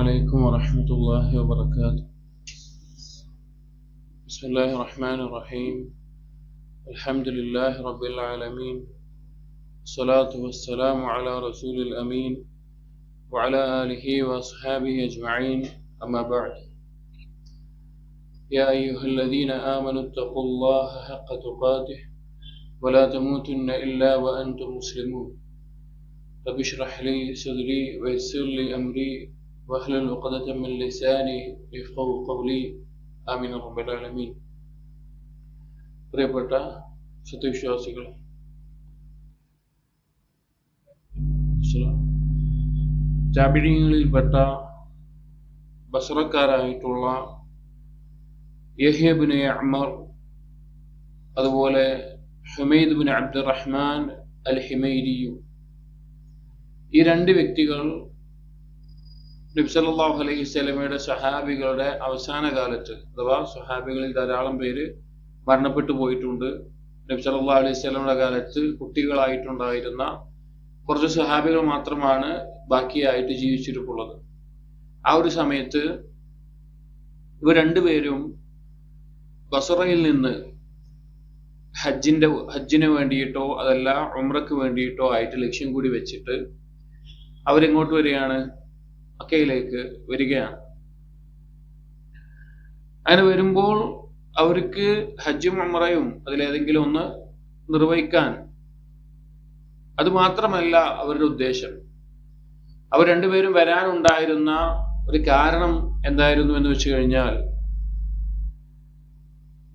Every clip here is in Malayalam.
عليكم ورحمة الله وبركاته. بسم الله الرحمن الرحيم. الحمد لله رب العالمين، الصلاة والسلام على رسول الأمين وعلى آله وأصحابه أجمعين، أما بعد. يا أيها الذين آمنوا اتقوا الله حق تقاته ولا تموتن إلا وأنتم مسلمون. رب اشرح لي صدري ويسر لي أمري واحلل عقدة من لساني يفقهوا قولي. ആമീൻ റബ്ബൽ ആലമീൻ. പ്രിയപ്പെട്ട സത്യവിശ്വാസികളെ, താബിഈങ്ങളിൽപ്പെട്ട ബസ്റക്കാരായിട്ടുള്ള യഹ്യ ഇബ്നു യഅ്മർ, അതുപോലെ ഹുമൈദ് ഇബ്നു അബ്ദുറഹ്മാൻ അൽ ഹിമൈരി, ഈ രണ്ട് വ്യക്തികൾ നബി സല്ലല്ലാഹു അലൈഹി വസല്ലമയുടെ സ്വഹാബികളുടെ അവസാന കാലത്ത്, അഥവാ സ്വഹാബികളിൽ ധാരാളം പേര് മരണപ്പെട്ടു പോയിട്ടുണ്ട്. നബി സല്ലല്ലാഹു അലൈഹി വസല്ലമയുടെ കാലത്ത് കുട്ടികളായിട്ടുണ്ടായിരുന്ന കുറച്ച് സ്വഹാബികൾ മാത്രമാണ് ബാക്കിയായിട്ട് ജീവിച്ചിട്ടുള്ളത്. ആ ഒരു സമയത്ത് ഇവർ രണ്ടുപേരും ബസ്റയിൽ നിന്ന് ഹജ്ജിന് വേണ്ടിയിട്ടോ അതല്ല ഉംറക്ക് വേണ്ടിയിട്ടോ ആയിട്ട് ലക്ഷ്യം കൂടി വെച്ചിട്ട് അവരെങ്ങോട്ട് വരികയാണ്? മക്കയിലേക്ക് വരികയാണ്. അങ്ങനെ വരുമ്പോൾ അവർക്ക് ഹജ്ജും ഉംറയും അതിലേതെങ്കിലും ഒന്ന് നിർവഹിക്കാൻ, അത് മാത്രമല്ല അവരുടെ ഉദ്ദേശം. അവർ രണ്ടുപേരും വരാനുണ്ടായിരുന്ന ഒരു കാരണം എന്തായിരുന്നു എന്ന് വെച്ച് കഴിഞ്ഞാൽ,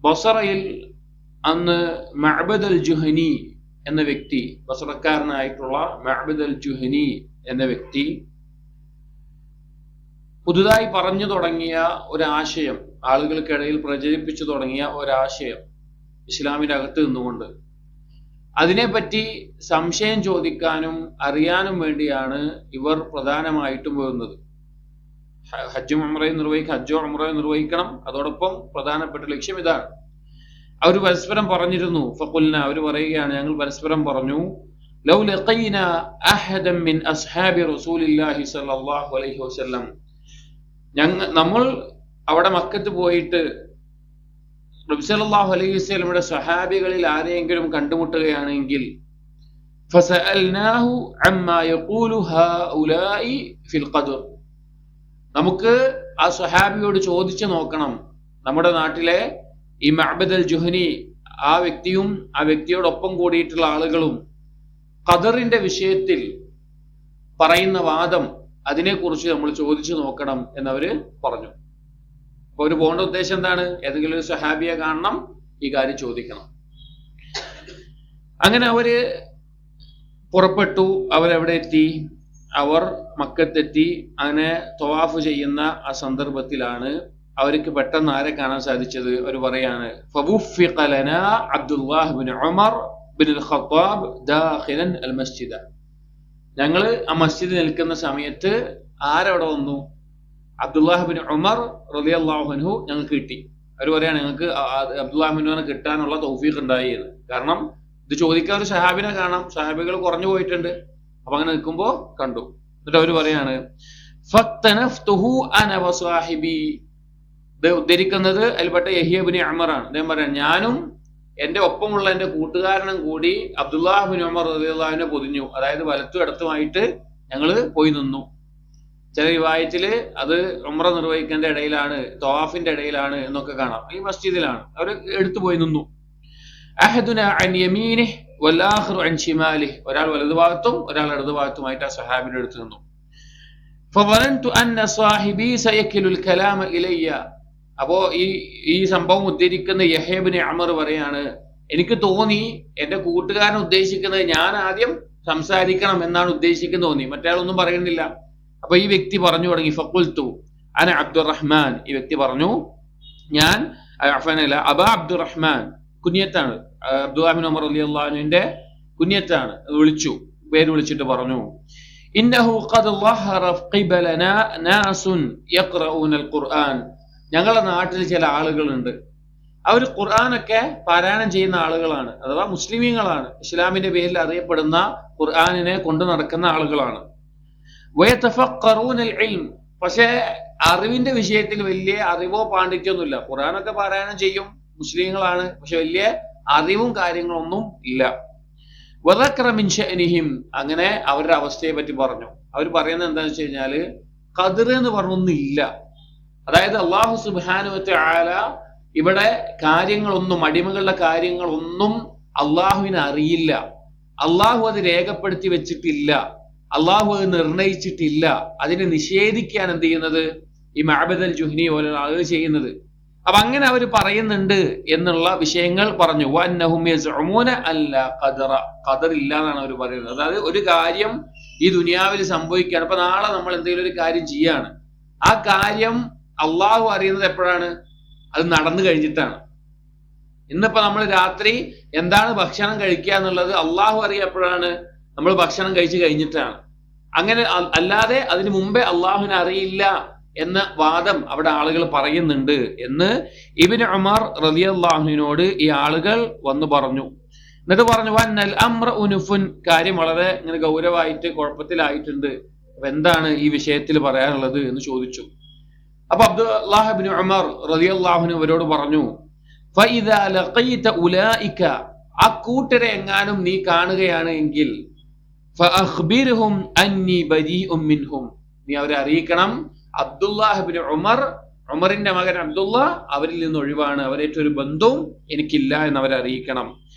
ബസ്റയിൽ അന്ന് മഅബദ് അൽ ജുഹനി എന്ന വ്യക്തി, ബസ്റക്കാരനായിട്ടുള്ള മഅബദ് അൽ ജുഹനി എന്ന വ്യക്തി പുതുതായി പറഞ്ഞു തുടങ്ങിയ ഒരാശയം, ആളുകൾക്കിടയിൽ പ്രചരിപ്പിച്ചു തുടങ്ങിയ ഒരാശയം, ഇസ്ലാമിന്റെ അകത്ത് നിന്നുകൊണ്ട് അതിനെപ്പറ്റി സംശയം ചോദിക്കാനും അറിയാനും വേണ്ടിയാണ് ഇവർ പ്രധാനമായിട്ടും വരുന്നത്. ഹജ്ജോ ഉംറയും നിർവഹിക്കണം. അതോടൊപ്പം പ്രധാനപ്പെട്ട ലക്ഷ്യം ഇതാണ്. അവർ പരസ്പരം പറഞ്ഞിരുന്നു. ഫഖുൽന, അവർ പറയുകയാണ്, ഞങ്ങൾ പരസ്പരം പറഞ്ഞു, ലൗ ലഖീന അഹദൻ മിൻ അസ്ഹാബി റസൂലില്ലാഹി സ്വല്ലല്ലാഹു അലൈഹി വസല്ലം, നമ്മൾ അവിടെ മക്കത്ത് പോയിട്ട് നബി സല്ലല്ലാഹു അലൈഹി വസല്ലമയുടെ സ്വഹാബികളിൽ ആരെയെങ്കിലും കണ്ടുമുട്ടുകയാണെങ്കിൽ, ഫസഅൽനാഹു അമ്മാ യഖൂലു ഹൗലാഇ ഫിൽ ഖദർ, നമുക്ക് ആ സ്വഹാബിയോട് ചോദിച്ചു നോക്കണം, നമ്മുടെ നാട്ടിലെ ഈ മഅബദ് അൽ ജുഹനി, ആ വ്യക്തിയും ആ വ്യക്തിയോടൊപ്പം കൂടിയിട്ടുള്ള ആളുകളും ഖദറിന്റെ വിഷയത്തിൽ പറയുന്ന വാദം, അതിനെക്കുറിച്ച് നമ്മൾ ചോദിച്ചു നോക്കണം എന്നവര് പറഞ്ഞു. അപ്പൊ അവര് പോകേണ്ട ഉദ്ദേശം എന്താണ്? ഏതെങ്കിലും ഒരു സ്വഹാബിയെ കാണണം, ഈ കാര്യം ചോദിക്കണം. അങ്ങനെ അവര് പുറപ്പെട്ടു. അവരെവിടെ എത്തി? അവർ മക്കത്തെത്തി. അങ്ങനെ തവാഫ് ചെയ്യുന്ന ആ സന്ദർഭത്തിലാണ് അവർക്ക് പെട്ടെന്ന് ആരെ കാണാൻ സാധിച്ചത്? അവർ പറയാണ്, ഫവുഫിഖ ലനാ അബ്ദുല്ലാഹ് ഇബ്നു ഉമർ ഇബ്നുൽ ഖത്താബ് ദാഖിലൻ അൽ മസ്ജിദ, ഞങ്ങള് ആ മസ്ജിദിൽ നിൽക്കുന്ന സമയത്ത് ആരവിടെ വന്നു? അബ്ദുല്ലാഹ് ഇബ്നു ഉമർ റളിയല്ലാഹു അൻഹു ഞങ്ങൾക്ക് കിട്ടി. അവർ പറയാണ്, ഞങ്ങൾക്ക് അബ്ദുല്ലാഹ് ഇബ്നു ഉമറിനെ കിട്ടാനുള്ള തൗഫീഖ് ഉണ്ടായി എന്ന്. കാരണം ഇത് ചോദിക്കാൻ ഒരു സഹാബിനെ കാണാം, സഹാബികൾ കുറഞ്ഞു പോയിട്ടുണ്ട്. അപ്പൊ അങ്ങനെ നിൽക്കുമ്പോ കണ്ടു. എന്നിട്ട് അവർ പറയാണ്, ഫത്തനഫ്തുഹു അന വസാഹിബി, ഇത് ഉദ്ധരിക്കുന്നത് അതിൽപ്പെട്ട യഹ്യ ഇബ്നു യഅ്മർ ആണ്. അദ്ദേഹം പറയാൻ, ഞാനും എന്റെ ഒപ്പമുള്ള എന്റെ കൂട്ടുകാരനും കൂടി അബ്ദുല്ലാഹ് ഇബ്നു ഉമർ റളിയല്ലാഹു അൻഹു പൊതിഞ്ഞു. അതായത് വലത്തും ഇടത്തുമായിട്ട് ഞങ്ങള് പോയി നിന്നു. ചില റിവായത്തില് അത് ഉംറ നിർവഹിക്കേണ്ട ഇടയിലാണ്, തവാഫിന്റെ ഇടയിലാണ് എന്നൊക്കെ കാണാം. ഈ മസ്ജിദിലാണ് അവർ എടുത്തു പോയി നിന്നു. അഹദുന അൻ യമീനിഹി വൽ ആഖിറു അൻ ശിമാലിഹി, ഒരാൾ വലതുഭാഗത്തും ഒരാൾ ഇടതുഭാഗത്തുമായിട്ട് ആ സ്വഹാബിയുടെ അടുത്ത് നിന്നു. ഫവലൻതു അന്ന സാഹിബി സയക്കിലുൽ കലാമ ഇലയ്യ, അപ്പോ ഈ സംഭവം ഉദ്ധരിക്കുന്ന യഹ്യ ഇബ്നു യഅ്മർ പറയാണ്, എനിക്ക് തോന്നി എന്റെ കൂട്ടുകാരൻ ഉദ്ദേശിക്കുന്നത് ഞാൻ ആദ്യം സംസാരിക്കണം എന്നാണ് ഉദ്ദേശിക്കുന്നത് തോന്നി, മറ്റേയാളൊന്നും പറയുന്നില്ല. അപ്പൊ ഈ വ്യക്തി പറഞ്ഞു തുടങ്ങി, ഫഖുൽതു അന അബ്ദുറഹ്മാൻ, ഈ വ്യക്തി പറഞ്ഞു, ഞാൻ അബാ അബ്ദുറഹ്മാൻ, കുഞ്ഞത്താണ്, അബ്ദുല്ലാഹ് ഇബ്നു ഉമർ റളിയല്ലാഹു അൻഹുവിന്റെ കുഞ്ഞത്താണ്. വിളിച്ചു, പേര് വിളിച്ചിട്ട് പറഞ്ഞു, ഇന്നഹു ഖദ് ളഹറ ഖിബലനാ നാസുൻ യഖറഊനൽ ഖുർആൻ, ഞങ്ങളുടെ നാട്ടിൽ ചില ആളുകളുണ്ട്, അവർ ഖുർആനൊക്കെ പാരായണം ചെയ്യുന്ന ആളുകളാണ്, അഥവാ മുസ്ലിമീങ്ങളാണ്, ഇസ്ലാമിന്റെ പേരിൽ അറിയപ്പെടുന്ന ഖുർആനിനെ കൊണ്ടു നടക്കുന്ന ആളുകളാണ്. വയതഫഖറൂനൽ ഇൽം, പക്ഷെ അറിവിന്റെ വിഷയത്തിൽ വലിയ അറിവോ പാണ്ഡിത്യമൊന്നുമില്ല. ഖുർആനൊക്കെ പാരായണം ചെയ്യും, മുസ്ലിങ്ങളാണ്, പക്ഷെ വലിയ അറിവും കാര്യങ്ങളൊന്നും ഇല്ല. വദക്കറ മിൻ ശഅനിഹിം, അങ്ങനെ അവരുടെ അവസ്ഥയെ പറ്റി പറഞ്ഞു. അവർ പറയുന്നത് എന്താണെന്ന് വെച്ച് കഴിഞ്ഞാല് ഖദർ എന്ന് പറഞ്ഞൊന്നില്ല. അതായത് അല്ലാഹു സുബ്ഹാനഹു വ തആല ഇവിടെ കാര്യങ്ങളൊന്നും, അടിമകളുടെ കാര്യങ്ങളൊന്നും അള്ളാഹുവിന് അറിയില്ല. അള്ളാഹു അത് രേഖപ്പെടുത്തി വെച്ചിട്ടില്ല, അള്ളാഹു അത് നിർണയിച്ചിട്ടില്ല. അതിനെ നിഷേധിക്കുകയാണ് എന്ത് ചെയ്യുന്നത്, ഈ മഅബദ് അൽ ജുഹ്നി പോലെ ആളുകൾ ചെയ്യുന്നത്. അപ്പൊ അങ്ങനെ അവർ പറയുന്നുണ്ട് എന്നുള്ള വിഷയങ്ങൾ പറഞ്ഞു. വഅന്നഹും യസ്ഉമൂന അല്ലാ ഖദറ, ഖദർ ഇല്ല എന്നാണ് അവർ പറയുന്നത്. അതായത് ഒരു കാര്യം ഈ ദുനിയാവിൽ സംഭവിക്കുകയാണ്. അപ്പൊ നാളെ നമ്മൾ എന്തെങ്കിലും ഒരു കാര്യം ചെയ്യാണ്, ആ കാര്യം അള്ളാഹു അറിയുന്നത് എപ്പോഴാണ്? അത് നടന്നു കഴിഞ്ഞിട്ടാണ്. ഇന്നിപ്പോ നമ്മൾ രാത്രി എന്താണ് ഭക്ഷണം കഴിക്കുക എന്നുള്ളത് അള്ളാഹു അറിയുക എപ്പോഴാണ്? നമ്മൾ ഭക്ഷണം കഴിച്ചു കഴിഞ്ഞിട്ടാണ്. അങ്ങനെ അല്ലാതെ അതിനു മുമ്പേ അള്ളാഹുവിനെ അറിയില്ല എന്ന വാദം അവിടെ ആളുകൾ പറയുന്നുണ്ട് എന്ന് ഇബ്നു ഉമർ റളിയല്ലാഹുവിനോട് ഈ ആളുകൾ വന്നു പറഞ്ഞു. എന്നിട്ട് പറഞ്ഞു വന്നൽ അംറ ഉനുഫുൻ, കാര്യം വളരെ ഇങ്ങനെ ഗൗരവമായിട്ട് കുഴപ്പത്തിലായിട്ടുണ്ട്, അപ്പൊ എന്താണ് ഈ വിഷയത്തിൽ പറയാനുള്ളത് എന്ന് ചോദിച്ചു. അപ്പൊ അബ്ദുല്ലാഹ് ഇബ്നു ഉമർ റളിയല്ലാഹു അൻഹു അവരോട് പറഞ്ഞു, ഫഇദാ ലഖീത ഉലൈക, ആ കൂട്ടരെ എങ്ങാനും നീ കാണുകയാണ് എങ്കിൽ, ഫഅഖ്ബിർഹും അന്നി ബരീഉം മിൻഹും, നീ അവരെ അറിയിക്കണം അബ്ദുല്ലാഹ് ഇബ്നു ഉമർ, ഉമറിന്റെ മകൻ അബ്ദുള്ള അവരിൽ നിന്ന് ഒഴിവാണ്, അവരേറ്റ ഒരു ബന്ധവും എനിക്കില്ല എന്ന് അവരെ അറിയിക്കണം.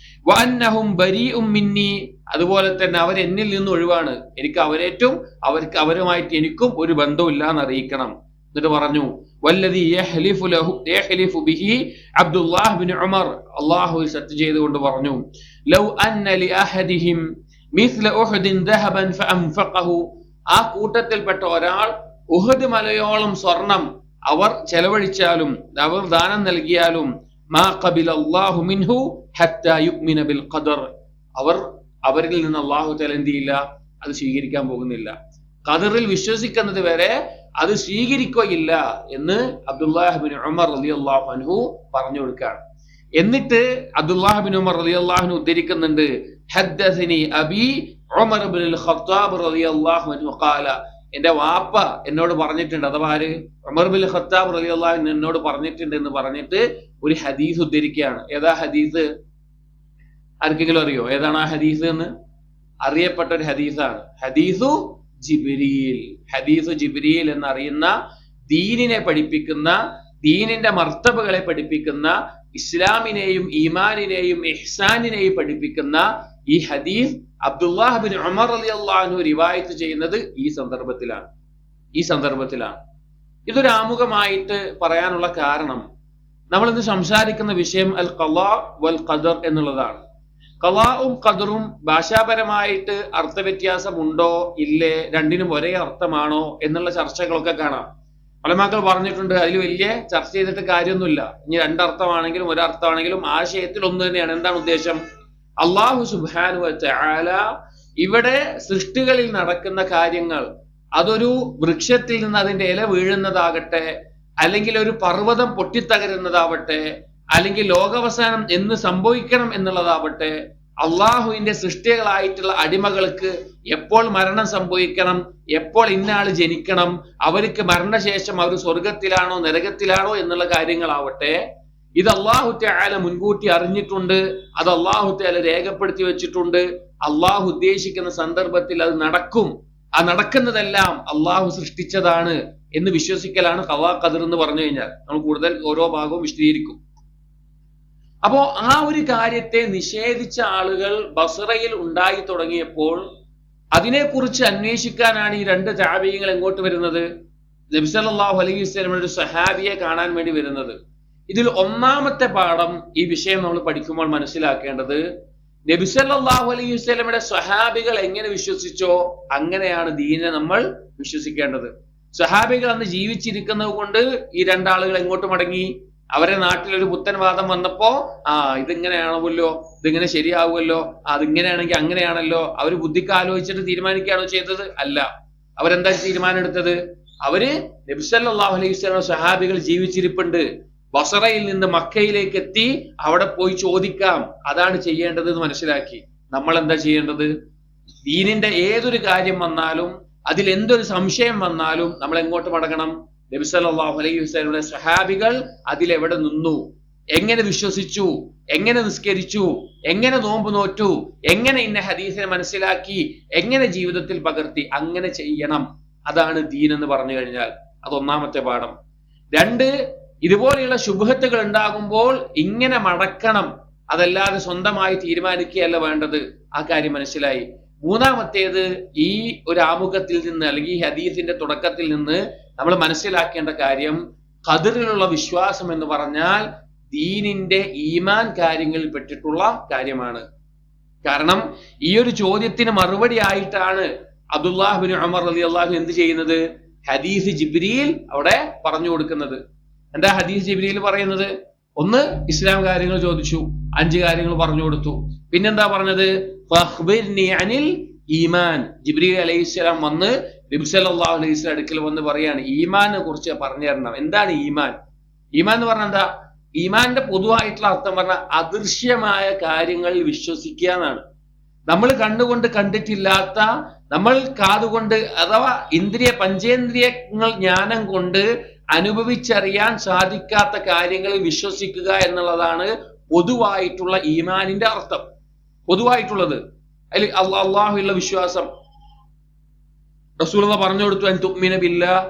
വഅന്നഹും ബരീഉം മിന്നി, അതുപോലെ തന്നെ അവർ എന്നിൽ നിന്ന് ഒഴിവാണ്, എനിക്ക് അവരുമായിട്ട് എനിക്കും ഒരു ബന്ധവും ഇല്ല എന്ന് അറിയിക്കണം. എന്നിട്ട് പറഞ്ഞു വല്ലദീ യഹ്ലിഫു ബിഹി അബ്ദുല്ലാഹ് ഇബ്നു ഉമർ, അല്ലാഹുവിൽ സത്യം ചെയ്തുകൊണ്ട് പറഞ്ഞു, ലൗ അന്ന ലി അഹദിഹിം മിസ്ല ഉഹദിൻ ദഹബൻ ഫഅൻഫഖഹു, ആ കൂട്ടത്തിൽപ്പെട്ട ഒരാൾ ഉഹദ് മലയോളം സ്വർണം അവർ ചെലവഴിച്ചാലും അവർ ദാനം നൽകിയാലും, മാ ഖബില അല്ലാഹു മിൻഹു ഹത്താ യുഅ്മിന ബിൽ ഖദർ, അവരിൽ നിന്ന് അല്ലാഹു തആല എന്ത് ചെയ്യില്ല, അത് സ്വീകരിക്കാൻ പോകുന്നില്ല. ഖദറിൽ വിശ്വസിക്കുന്നത് വരെ അത് സ്വീകരിക്കുകയില്ല എന്ന് അബ്ദുല്ലാഹ് ഇബ്നു ഉമർ റളിയല്ലാഹു അൻഹു പറഞ്ഞു കൊടുക്കുകയാണ്. എന്നിട്ട് അബ്ദുല്ലാഹ് ഇബ്നു ഉമർ റളിയല്ലാഹു അൻഹു ഉദ്ധരിക്കുന്നുണ്ട്, ഹദ്ദസനി അബി ഉമർ ഇബ്നുൽ ഖത്താബ് റളിയല്ലാഹു അൻഹു ഖാല, എന്റെ വാപ്പ എന്നോട് പറഞ്ഞിട്ടുണ്ട്, അഥവാ ആര്, ഉമർ ഇബ്നുൽ ഖത്താബ് റളിയല്ലാഹു അൻഹു എന്നോട് പറഞ്ഞിട്ടുണ്ട് എന്ന് പറഞ്ഞിട്ട് ഒരു ഹദീസ് ഉദ്ധരിക്കുകയാണ്. ഏതാ ഹദീസ്? ആർക്കെങ്കിലും അറിയോ ഏതാണ് ആ ഹദീസ് എന്ന്? അറിയപ്പെട്ട ഒരു ഹദീസാണ്, ഹദീസു ജിബ്രീൽ. ഹദീസു ജിബ്രീൽ എന്നറിയുന്ന, ദീനിനെ പഠിപ്പിക്കുന്ന, ദീനിന്റെ മർത്തബകളെ പഠിപ്പിക്കുന്ന, ഇസ്ലാമിനെയും ഈമാനിനെയും ഇഹ്സാനിനെയും പഠിപ്പിക്കുന്ന ഈ ഹദീസ് അബ്ദുല്ലാഹ് ഇബ്നു ഉമർ റളിയല്ലാഹു അൻഹു റിവായത്ത് ചെയ്യുന്നത് ഈ സന്ദർഭത്തിലാണ്. ഇതൊരു ആമുഖമായിട്ട് പറയാനുള്ള കാരണം, നമ്മൾ ഇന്ന് സംസാരിക്കുന്ന വിഷയം അൽ ഖളാ വൽ ഖദർ എന്നുള്ളതാണ്. ഖളാഉം ഖദറും ഭാഷാപരമായിട്ട് അർത്ഥവ്യത്യാസം ഉണ്ടോ ഇല്ലേ, രണ്ടിനും ഒരേ അർത്ഥമാണോ എന്നുള്ള ചർച്ചകളൊക്കെ കാണാം. ഉലമാക്കൾ പറഞ്ഞിട്ടുണ്ട്, അതിൽ വലിയ ചർച്ച ചെയ്തിട്ട് കാര്യമൊന്നുമില്ല. ഇനി രണ്ടർത്ഥമാണെങ്കിലും ഒരർത്ഥമാണെങ്കിലും ആശയത്തിൽ ഒന്ന് തന്നെയാണ്. എന്താണ് ഉദ്ദേശം? അല്ലാഹു സുബ്ഹാനഹു വ തആല ഇവിടെ സൃഷ്ടികളിൽ നടക്കുന്ന കാര്യങ്ങൾ, അതൊരു വൃക്ഷത്തിൽ നിന്ന് അതിന്റെ ഇല വീഴുന്നതാകട്ടെ, അല്ലെങ്കിൽ ഒരു പർവ്വതം പൊട്ടിത്തകരുന്നതാവട്ടെ, അല്ലെങ്കിൽ ലോകാവസാനം എന്ന് സംഭവിക്കണം എന്നുള്ളതാവട്ടെ, അള്ളാഹുവിന്റെ സൃഷ്ടികളായിട്ടുള്ള അടിമകൾക്ക് എപ്പോൾ മരണം സംഭവിക്കണം, എപ്പോൾ ഇന്നയാള് ജനിക്കണം, അവർക്ക് മരണശേഷം അവർ സ്വർഗത്തിലാണോ നരകത്തിലാണോ എന്നുള്ള കാര്യങ്ങളാവട്ടെ, ഇത് അല്ലാഹു തആല മുൻകൂട്ടി അറിഞ്ഞിട്ടുണ്ട്, അത് അല്ലാഹു തആല രേഖപ്പെടുത്തി വെച്ചിട്ടുണ്ട്. അള്ളാഹു ഉദ്ദേശിക്കുന്ന സന്ദർഭത്തിൽ അത് നടക്കും. ആ നടക്കുന്നതെല്ലാം അള്ളാഹു സൃഷ്ടിച്ചതാണ് എന്ന് വിശ്വസിക്കലാണ് ഖളാ ഖദർ എന്ന് പറഞ്ഞു കഴിഞ്ഞാൽ. നമ്മൾ കൂടുതൽ ഓരോ ഭാഗവും വിശദീകരിക്കും. അപ്പോ ആ ഒരു കാര്യത്തെ നിഷേധിച്ച ആളുകൾ ബസ്റയിൽ ഉണ്ടായി തുടങ്ങിയപ്പോൾ അതിനെക്കുറിച്ച് അന്വേഷിക്കാനാണ് ഈ രണ്ട് താബിഈങ്ങൾ എങ്ങോട്ട് വരുന്നത്? നബി സല്ലല്ലാഹു അലൈഹി വസല്ലമയുടെ ഒരു സഹാബിയെ കാണാൻ വേണ്ടി വരുന്നത്. ഇതിൽ ഒന്നാമത്തെ പാഠം, ഈ വിഷയം നമ്മൾ പഠിക്കുമ്പോൾ മനസ്സിലാക്കേണ്ടത്, നബി സല്ലല്ലാഹു അലൈഹി വസല്ലമയുടെ സ്വഹാബികൾ എങ്ങനെ വിശ്വസിച്ചോ അങ്ങനെയാണ് ദീനിനെ നമ്മൾ വിശ്വസിക്കേണ്ടത്. സ്വഹാബികൾ അന്ന് ജീവിച്ചിരിക്കുന്നത് കൊണ്ട് ഈ രണ്ടാളുകൾ എങ്ങോട്ട് മടങ്ങി? അവരെ നാട്ടിൽ ഒരു പുത്തൻ വാദം വന്നപ്പോ, ഇതിങ്ങനെയാണല്ലോ, ഇതിങ്ങനെ ശരിയാവുമല്ലോ, അതിങ്ങനെയാണെങ്കിൽ അങ്ങനെയാണല്ലോ, അവര് ബുദ്ധിക്ക് ആലോചിച്ചിട്ട് തീരുമാനിക്കുകയാണോ ചെയ്തത്? അല്ല. അവരെന്താ തീരുമാനം എടുത്തത്? അവര് നബി സല്ലല്ലാഹു അലൈഹി വസല്ലം സ്വഹാബികൾ ജീവിച്ചിരിപ്പുണ്ട്, ബസറയിൽ നിന്ന് മക്കയിലേക്ക് എത്തി അവിടെ പോയി ചോദിക്കാം, അതാണ് ചെയ്യേണ്ടത് എന്ന് മനസ്സിലാക്കി. നമ്മൾ എന്താ ചെയ്യേണ്ടത്? ദീനിന്റെ ഏതൊരു കാര്യം വന്നാലും അതിൽ എന്തൊരു സംശയം വന്നാലും നമ്മൾ എങ്ങോട്ട് മടങ്ങണം? നബി സല്ലല്ലാഹു അലൈഹി വസല്ലമയുടെ സ്വഹാബികൾ അതിലെവിടെ നിന്നു, എങ്ങനെ വിശ്വസിച്ചു, എങ്ങനെ നിസ്കരിച്ചു, എങ്ങനെ നോമ്പ് നോറ്റു, എങ്ങനെ ഇന്ന ഹദീസിനെ മനസ്സിലാക്കി, എങ്ങനെ ജീവിതത്തിൽ പകർത്തി, അങ്ങനെ ചെയ്യണം. അതാണ് ദീൻ എന്ന് പറഞ്ഞു കഴിഞ്ഞാൽ. അതൊന്നാമത്തെ പാഠം. രണ്ട്, ഇതുപോലെയുള്ള ശുബ്ഹത്തുകൾ ഉണ്ടാകുമ്പോൾ ഇങ്ങനെ മടക്കണം, അതല്ലാതെ സ്വന്തമായി തീരുമാനിക്കുകയല്ല വേണ്ടത്. ആ കാര്യം മനസ്സിലായി. മൂന്നാമത്തേത്, ഈ ഒരു ആമുഖത്തിൽ നിന്ന് അല്ലെങ്കിൽ ഈ ഹദീസിന്റെ തുടക്കത്തിൽ നിന്ന് നമ്മൾ മനസ്സിലാക്കേണ്ട കാര്യം, ഖദറിലുള്ള വിശ്വാസം എന്ന് പറഞ്ഞാൽ ദീനിന്റെ ഈമാൻ കാര്യങ്ങളിൽ പെട്ടിട്ടുള്ള കാര്യമാണ്. കാരണം ഈ ഒരു ചോദ്യത്തിന് മറുപടി ആയിട്ടാണ് അബ്ദുല്ലാഹ് ബിൻ ഉമർ റളിയല്ലാഹു എന്ത് ചെയ്യുന്നത്? ഹദീസ് ജിബ്രീൽ അവിടെ പറഞ്ഞു കൊടുക്കുന്നത്. എന്താ ഹദീസ് ജിബ്രീൽ പറയുന്നത്? ഒന്ന്, ഇസ്ലാം കാര്യങ്ങൾ ചോദിച്ചു, 5 കാര്യങ്ങൾ പറഞ്ഞു കൊടുത്തു. പിന്നെന്താ പറഞ്ഞത്? ഫഖ്ബിർനി അനിൽ ഈമാൻ. ജിബ്രീൽ അലൈഹിസ്സലാം വന്ന് നബി സല്ലല്ലാഹു അലൈഹി വസല്ലം അടുക്കൽ വന്ന് പറയാണ്, ഈമാനെ കുറിച്ച് പറഞ്ഞു തരണം. എന്താണ് ഈമാൻ? ഈമാൻ എന്ന് പറഞ്ഞാൽ എന്താ? ഈമാന്റെ പൊതുവായിട്ടുള്ള അർത്ഥം പറഞ്ഞാൽ അദൃശ്യമായ കാര്യങ്ങളിൽ വിശ്വസിക്കുക എന്നാണ്. നമ്മൾ കണ്ണുകൊണ്ട് കണ്ടിട്ടില്ലാത്ത, നമ്മൾ കാതുകൊണ്ട് അഥവാ പഞ്ചേന്ദ്രിയങ്ങൾ ജ്ഞാനം കൊണ്ട് അനുഭവിച്ചറിയാൻ സാധിക്കാത്ത കാര്യങ്ങളിൽ വിശ്വസിക്കുക എന്നുള്ളതാണ് പൊതുവായിട്ടുള്ള ഈമാനിന്റെ അർത്ഥം. പൊതുവായിട്ടുള്ളത് അതിൽ അള്ളാഹുള്ള വിശ്വാസം. റസൂലുള്ളാഹി പറഞ്ഞു കൊടുത്തു, അൻ തുഅ്മിന ബില്ലാഹി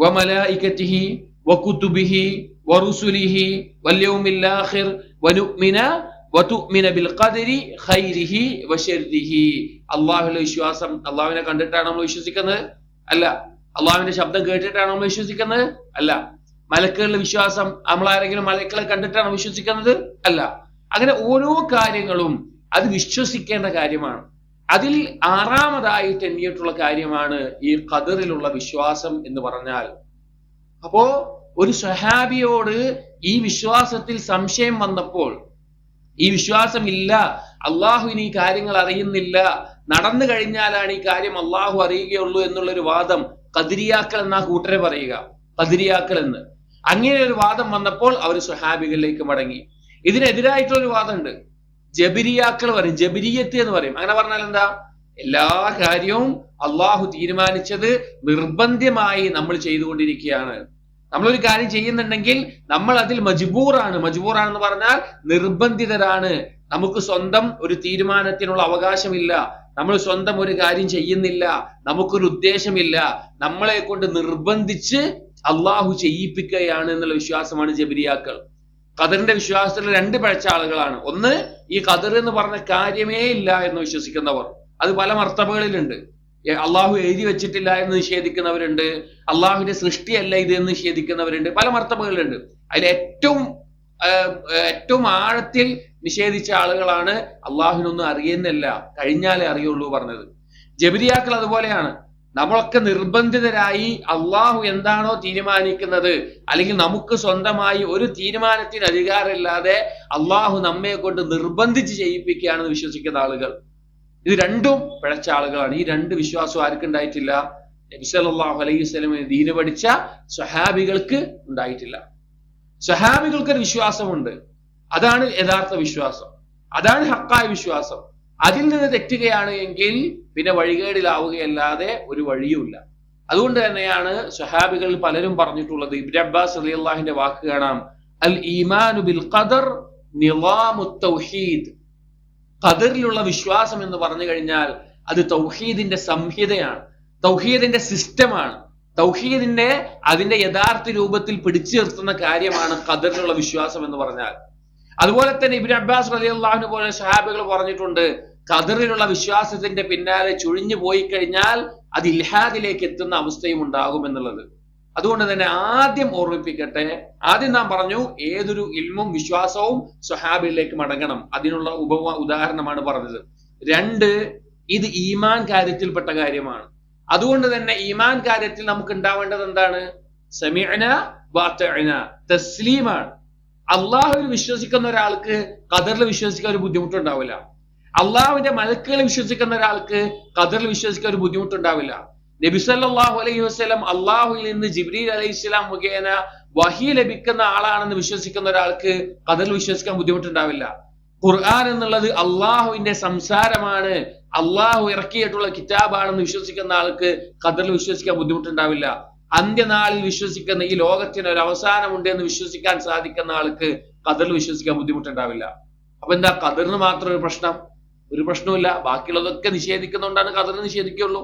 വമലായികതിഹി വകുതുബിഹി വറുസുലിഹി വൽയൗമിൽ ആഖിർ വതുഅ്മിന ബിൽ ഖദരി ഖൈരിഹി വശർരിഹി. അള്ളാഹുവിലെ വിശ്വാസം. അള്ളാഹുവിനെ കണ്ടിട്ടാണ് നമ്മൾ വിശ്വസിക്കുന്നത്? അല്ല. അള്ളാഹുവിന്റെ ശബ്ദം കേട്ടിട്ടാണ് നമ്മൾ വിശ്വസിക്കുന്നത്? അല്ല. മലക്കുകളുടെ വിശ്വാസം, നമ്മൾ ആരെങ്കിലും മലക്കുകളെ കണ്ടിട്ടാണ് വിശ്വസിക്കുന്നത്? അല്ല. അങ്ങനെ ഓരോ കാര്യങ്ങളും അത് വിശ്വസിക്കേണ്ട കാര്യമാണ്. അതിൽ 6ാമതായിട്ട് എണ്ണിയിട്ടുള്ള കാര്യമാണ് ഈ ഖദറിലുള്ള വിശ്വാസം എന്ന് പറഞ്ഞാൽ. അപ്പോ ഒരു സ്വഹാബിയോട് ഈ വിശ്വാസത്തിൽ സംശയം വന്നപ്പോൾ, ഈ വിശ്വാസം ഇല്ല, അള്ളാഹുവിന് ഈ കാര്യങ്ങൾ അറിയുന്നില്ല, നടന്നു കഴിഞ്ഞാലാണ് ഈ കാര്യം അള്ളാഹു അറിയുകയുള്ളൂ എന്നുള്ളൊരു വാദം ഖദരിയാക്കൾ എന്നാ കൂട്ടരെ പറയുക, ഖദരിയാക്കൾ എന്ന്. അങ്ങനെ ഒരു വാദം വന്നപ്പോൾ അവർ സ്വഹാബികളിലേക്ക് മടങ്ങി. ഇതിനെതിരായിട്ടുള്ളൊരു വാദമുണ്ട്. ജബരിയാക്കൾ പറയും, ജബരിയത്ത് എന്ന് പറയും. അങ്ങനെ പറഞ്ഞാൽ എന്താ? എല്ലാ കാര്യവും അള്ളാഹു തീരുമാനിച്ചത് നിർബന്ധമായി നമ്മൾ ചെയ്തുകൊണ്ടിരിക്കുകയാണ്. നമ്മളൊരു കാര്യം ചെയ്യുന്നുണ്ടെങ്കിൽ നമ്മൾ അതിൽ മജ്ബൂറാണ്. മജ്ബൂറാണെന്ന് പറഞ്ഞാൽ നിർബന്ധിതരാണ്. നമുക്ക് സ്വന്തം ഒരു തീരുമാനത്തിനുള്ള അവകാശമില്ല. നമ്മൾ സ്വന്തം ഒരു കാര്യം ചെയ്യുന്നില്ല. നമുക്കൊരു ഉദ്ദേശമില്ല. നമ്മളെ കൊണ്ട് നിർബന്ധിച്ച് അള്ളാഹു ചെയ്യിപ്പിക്കുകയാണ് എന്നുള്ള വിശ്വാസമാണ് ജബരിയാക്കൾ. ഖദറിന്റെ വിശ്വാസത്തിൽ 2 പഴച്ച ആളുകളാണ്. ഒന്ന്, ഈ ഖദർ എന്ന് പറഞ്ഞ കാര്യമേ ഇല്ല എന്ന് വിശ്വസിക്കുന്നവർ. അത് പല മർത്തബകളിലുണ്ട്. അള്ളാഹു എഴുതി വെച്ചിട്ടില്ല എന്ന് നിഷേധിക്കുന്നവരുണ്ട്. അള്ളാഹുവിന്റെ സൃഷ്ടിയല്ല ഇത് എന്ന് നിഷേധിക്കുന്നവരുണ്ട്. പല മർത്തബകളിലുണ്ട്. അതിൽ ഏറ്റവും ആഴത്തിൽ നിഷേധിച്ച ആളുകളാണ് അള്ളാഹുവിനൊന്നും അറിയുന്നില്ല, കഴിഞ്ഞാലേ അറിയുള്ളൂ പറഞ്ഞത്. ജബരിയാക്കൾ അതുപോലെയാണ്. നമ്മളൊക്കെ നിർബന്ധിതരായി അള്ളാഹു എന്താണോ തീരുമാനിക്കുന്നത്, അല്ലെങ്കിൽ നമുക്ക് സ്വന്തമായി ഒരു തീരുമാനത്തിന് അധികാരമില്ലാതെ അള്ളാഹു നമ്മെ കൊണ്ട് നിർബന്ധിച്ച് ചെയ്യിപ്പിക്കുകയാണെന്ന് വിശ്വസിക്കുന്ന ആളുകൾ. ഇത് രണ്ടും പിഴച്ച ആളുകളാണ്. ഈ 2 വിശ്വാസം ആർക്കുണ്ടായിട്ടില്ല? നബി സല്ലല്ലാഹു അലൈഹി വസല്ലമയെ ദീന് പഠിച്ച സ്വഹാബികൾക്ക് ഉണ്ടായിട്ടില്ല. സ്വഹാബികൾക്കൊരു വിശ്വാസമുണ്ട്. അതാണ് യഥാർത്ഥ വിശ്വാസം. അതാണ് ഹക്കായ വിശ്വാസം. അതിൽ നിന്ന് തെറ്റുകയാണ് എങ്കിൽ പിന്നെ വഴികേടിലാവുകയല്ലാതെ ഒരു വഴിയുമില്ല. അതുകൊണ്ട് തന്നെയാണ് സ്വഹാബികൾ പലരും പറഞ്ഞിട്ടുള്ളത്. ഇബ്നു അബ്ബാസ് റളിയല്ലാഹുവിന്റെ വാക്ക് കാണാം, അൽ ഈമാനു ബിൽ ഖദർ നിളാമുത് തൗഹീദ്. ഖദറിലുള്ള വിശ്വാസം എന്ന് പറഞ്ഞു കഴിഞ്ഞാൽ അത് തൗഹീദിന്റെ സംഹിതയാണ്, തൗഹീദിന്റെ സിസ്റ്റമാണ്, തൗഹീദിന്റെ അതിന്റെ യഥാർത്ഥ രൂപത്തിൽ പിടിച്ചു നിർത്തുന്ന കാര്യമാണ് ഖദറിലുള്ള വിശ്വാസം എന്ന് പറഞ്ഞാൽ. അതുപോലെ തന്നെ ഇബ്നു അബ്ബാസ് റളിയല്ലാഹു പോലെ സ്വഹാബികൾ പറഞ്ഞിട്ടുണ്ട്, ഖദറിലുള്ള വിശ്വാസത്തിന്റെ പിന്നാലെ ചുഴിഞ്ഞു പോയി കഴിഞ്ഞാൽ അത് ഇൽഹാദിലേക്ക് എത്തുന്ന അവസ്ഥയും ഉണ്ടാകും എന്നുള്ളത്. അതുകൊണ്ട് തന്നെ ആദ്യം ഓർമ്മിപ്പിക്കട്ടെ, ആദ്യം നാം പറഞ്ഞു ഏതൊരു ഇൽമും വിശ്വാസവും സ്വഹാബികളിലേക്ക് മടങ്ങണം. അതിനുള്ള ഉദാഹരണമാണ് പറഞ്ഞത്. 2, ഇത് ഈമാൻ കാര്യത്തിൽപ്പെട്ട കാര്യമാണ്. അതുകൊണ്ട് തന്നെ ഈമാൻ കാര്യത്തിൽ നമുക്ക് ഉണ്ടാവേണ്ടത് എന്താണ്? സമീഅന വഅതഅന, തസ്ലീമാണ്. അള്ളാഹുവിൽ വിശ്വസിക്കുന്ന ഒരാൾക്ക് ഖദറിൽ വിശ്വസിക്കാൻ ഒരു ബുദ്ധിമുട്ടുണ്ടാവില്ല. അള്ളാഹുവിന്റെ മലക്കുകളെ വിശ്വസിക്കുന്ന ഒരാൾക്ക് ഖദറിൽ വിശ്വസിക്കാൻ ഒരു ബുദ്ധിമുട്ടുണ്ടാവില്ല. നബി സല്ലല്ലാഹു അലൈഹി വസല്ലം അള്ളാഹുവിൽ നിന്ന് ജിബ്രീൽ അലൈഹിസ്സലാം മുഖേന വഹി ലഭിക്കുന്ന ആളാണെന്ന് വിശ്വസിക്കുന്ന ഒരാൾക്ക് ഖദറിൽ വിശ്വസിക്കാൻ ബുദ്ധിമുട്ടുണ്ടാവില്ല. ഖുർആൻ എന്നുള്ളത് അള്ളാഹുവിന്റെ സംസാരമാണ്, അള്ളാഹു ഇറക്കിയിട്ടുള്ള കിതാബാണെന്ന് വിശ്വസിക്കുന്ന ആൾക്ക് ഖദറിൽ വിശ്വസിക്കാൻ ബുദ്ധിമുട്ടുണ്ടാവില്ല. അന്ത്യനാളിൽ വിശ്വസിക്കുന്ന, ഈ ലോകത്തിന് ഒരു അവസാനമുണ്ട് എന്ന് വിശ്വസിക്കാൻ സാധിക്കുന്ന ആൾക്ക് ഖദറിൽ വിശ്വസിക്കാൻ ബുദ്ധിമുട്ടുണ്ടാവില്ല. അപ്പൊ എന്താ ഖദറിന് മാത്രം ഒരു പ്രശ്നം? ഒരു പ്രശ്നവുമില്ല. ബാക്കിയുള്ളതൊക്കെ നിഷേധിക്കുന്നതുകൊണ്ടാണ് ഖദർ നിഷേധിക്കുള്ളൂ.